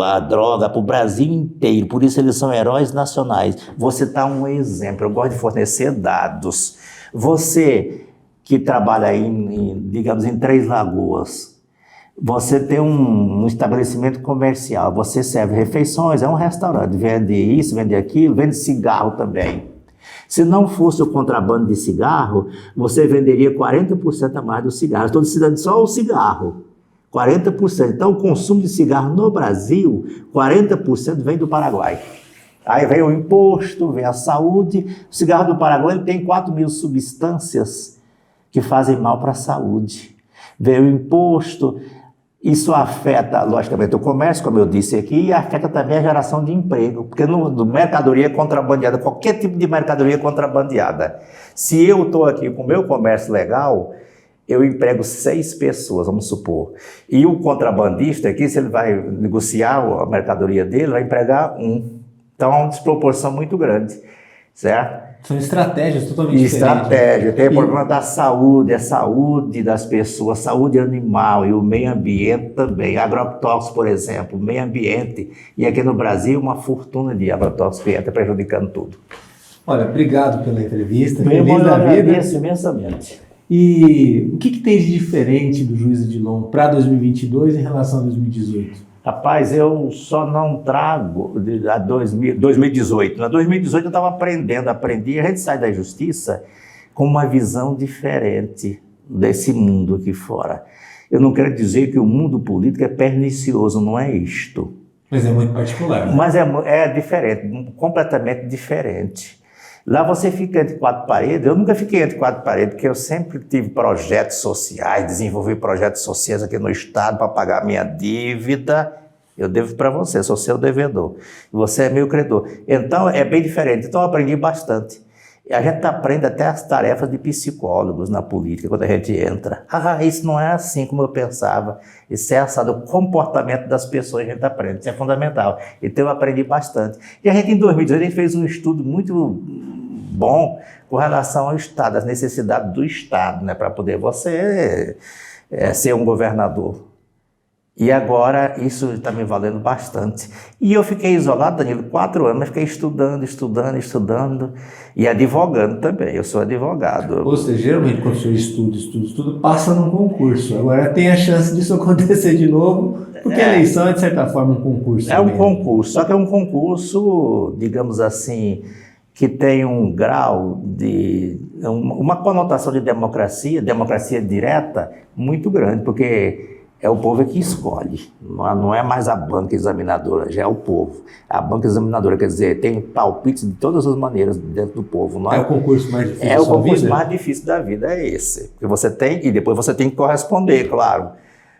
a droga para o Brasil inteiro. Por isso eles são heróis nacionais. Vou citar um exemplo, eu gosto de fornecer dados. Você que trabalha aí, digamos, em Três Lagoas, você tem um estabelecimento comercial, você serve refeições, é um restaurante, vende isso, vende aquilo, vende cigarro também. Se não fosse o contrabando de cigarro, você venderia 40% a mais do cigarro. Estou dizendo só o cigarro, 40%. Então, o consumo de cigarro no Brasil, 40% vem do Paraguai. Aí vem o imposto, vem a saúde. O cigarro do Paraguai ele tem 4.000 substâncias que fazem mal para a saúde. Vem o imposto, isso afeta, logicamente, o comércio, como eu disse aqui, e afeta também a geração de emprego, porque no mercadoria contrabandeada, qualquer tipo de mercadoria contrabandeada. Se eu estou aqui com o meu comércio legal, eu emprego 6 pessoas, vamos supor. E o contrabandista aqui, se ele vai negociar a mercadoria dele, vai empregar 1. Então, é uma desproporção muito grande, certo? São estratégias totalmente diferentes. Estratégia. Tem o problema da saúde, a saúde das pessoas, saúde animal e o meio ambiente também. Agrotóxicos, por exemplo, meio ambiente. E aqui no Brasil, uma fortuna de agrotóxicos que entra prejudicando tudo. Olha, obrigado pela entrevista. Feliz da vida. Agradeço imensamente. E o que tem de diferente do Juiz Edilon para 2022 em relação a 2018? Rapaz, eu só não trago a 2018. Na 2018 eu estava aprendi. A gente sai da justiça com uma visão diferente desse mundo aqui fora. Eu não quero dizer que o mundo político é pernicioso, não é isto. Mas é muito particular. Né? Mas é diferente, completamente diferente. Lá você fica entre 4 paredes. Eu nunca fiquei entre 4 paredes, porque eu sempre tive projetos sociais, desenvolvi projetos sociais aqui no Estado para pagar a minha dívida. Eu devo para você, sou seu devedor. Você é meu credor. Então, é bem diferente. Então, eu aprendi bastante. E a gente aprende até as tarefas de psicólogos na política, quando a gente entra. Isso não é assim como eu pensava. Isso é assado. O comportamento das pessoas a gente aprende. Isso é fundamental. Então, eu aprendi bastante. E a gente, em 2018, a gente fez um estudo muito bom com relação ao Estado, as necessidades do Estado, né, para poder você ser um governador. E agora isso está me valendo bastante. E eu fiquei isolado, Danilo, 4 anos, mas fiquei estudando e advogando também. Eu sou advogado. Ou seja, geralmente quando o senhor estuda, passa num concurso. Agora tem a chance disso acontecer de novo, porque a eleição é, de certa forma, um concurso. É um concurso, só que é um concurso, digamos assim, que tem um grau de... uma conotação de democracia direta, muito grande, porque É o povo que escolhe, não é mais a banca examinadora, já é o povo. A banca examinadora, quer dizer, tem palpites de todas as maneiras dentro do povo. Não é o concurso mais difícil da vida? É o concurso vida? mais difícil da vida, é esse. Porque você tem, e depois você tem que corresponder, claro.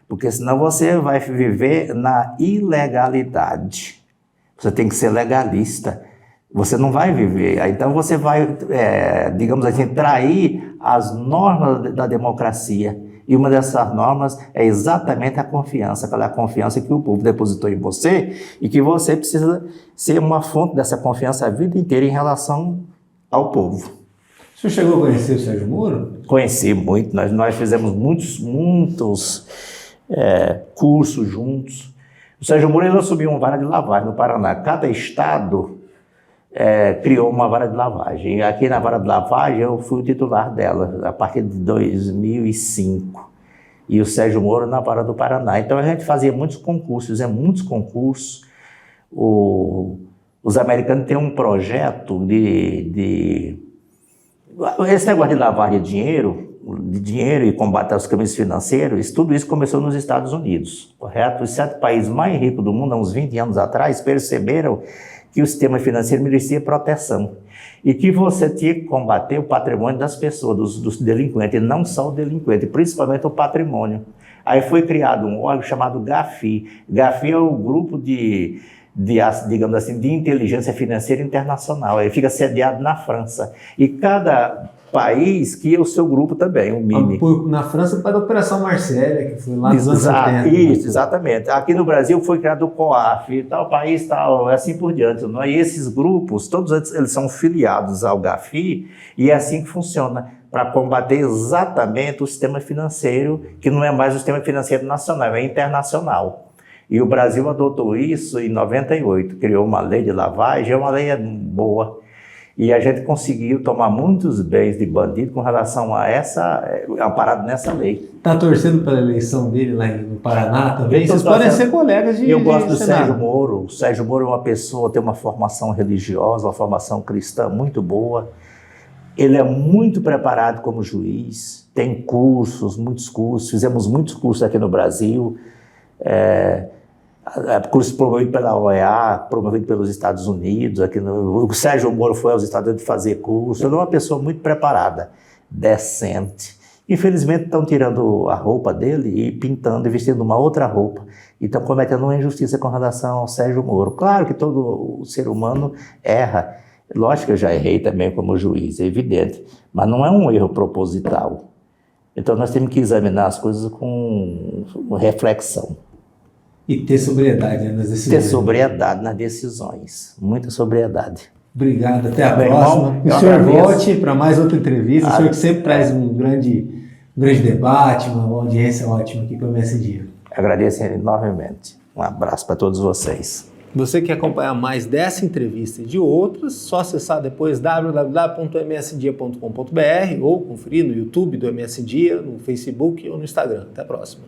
Porque senão você vai viver na ilegalidade. Você tem que ser legalista. Você não vai viver. Então você vai, digamos assim, trair as normas da democracia. E uma dessas normas é exatamente a confiança, aquela confiança que o povo depositou em você e que você precisa ser uma fonte dessa confiança a vida inteira em relação ao povo. O senhor chegou a conhecer o Sérgio Moro? Conheci muito, nós fizemos muitos cursos juntos. O Sérgio Moro ele assumiu uma vara de lavagem no Paraná. Cada estado criou uma vara de lavagem. E aqui na vara de lavagem eu fui o titular dela a partir de 2005. E o Sérgio Moro na vara do Paraná. Então a gente fazia muitos concursos, Os americanos têm um projeto esse negócio de lavagem de dinheiro e combate aos crimes financeiros, tudo isso começou nos Estados Unidos, correto? Os 7 países mais ricos do mundo, há uns 20 anos atrás, perceberam que o sistema financeiro merecia proteção e que você tinha que combater o patrimônio das pessoas, dos delinquentes, e não só o delinquente, principalmente o patrimônio. Aí foi criado um órgão chamado GAFI. GAFI é o grupo digamos assim, de inteligência financeira internacional. Ele fica sediado na França. E cada país cria o seu grupo também, o MIME. Na França, para a Operação Marcélia, que foi lá nos anos 70. Isso, exatamente. Aqui no Brasil foi criado o COAF, tal país, tal, assim por diante. Não é? E esses grupos, todos eles são filiados ao GAFI, e é assim que funciona, para combater exatamente o sistema financeiro, que não é mais o sistema financeiro nacional, é internacional. E o Brasil adotou isso em 98, criou uma lei de lavagem, é uma lei boa. E a gente conseguiu tomar muitos bens de bandido com relação a amparado nessa lei. Está torcendo pela eleição dele lá no Paraná também? Vocês podem ser colegas de Eu gosto do Senado. Sérgio Moro. O Sérgio Moro é uma pessoa, tem uma formação religiosa, uma formação cristã muito boa. Ele é muito preparado como juiz, tem muitos cursos, fizemos muitos cursos aqui no Brasil. Curso promovido pela OEA, promovido pelos Estados Unidos. O Sérgio Moro foi aos Estados Unidos fazer curso. Ele é uma pessoa muito preparada, decente. Infelizmente estão tirando a roupa dele e pintando e vestindo uma outra roupa. E estão cometendo uma injustiça com relação ao Sérgio Moro. Claro que todo ser humano erra. Lógico que eu já errei também como juiz, é evidente. Mas não é um erro proposital. Então nós temos que examinar as coisas com reflexão. E ter sobriedade nas decisões. Ter sobriedade nas decisões. Muita sobriedade. Obrigado. Até a próxima. O senhor volte para mais outra entrevista. O senhor que sempre traz um grande debate, uma audiência ótima aqui para o MS Dia. Agradeço enormemente. Um abraço para todos vocês. Você quer acompanhar mais dessa entrevista e de outras, só acessar depois www.msdia.com.br ou conferir no YouTube do MS Dia, no Facebook ou no Instagram. Até a próxima.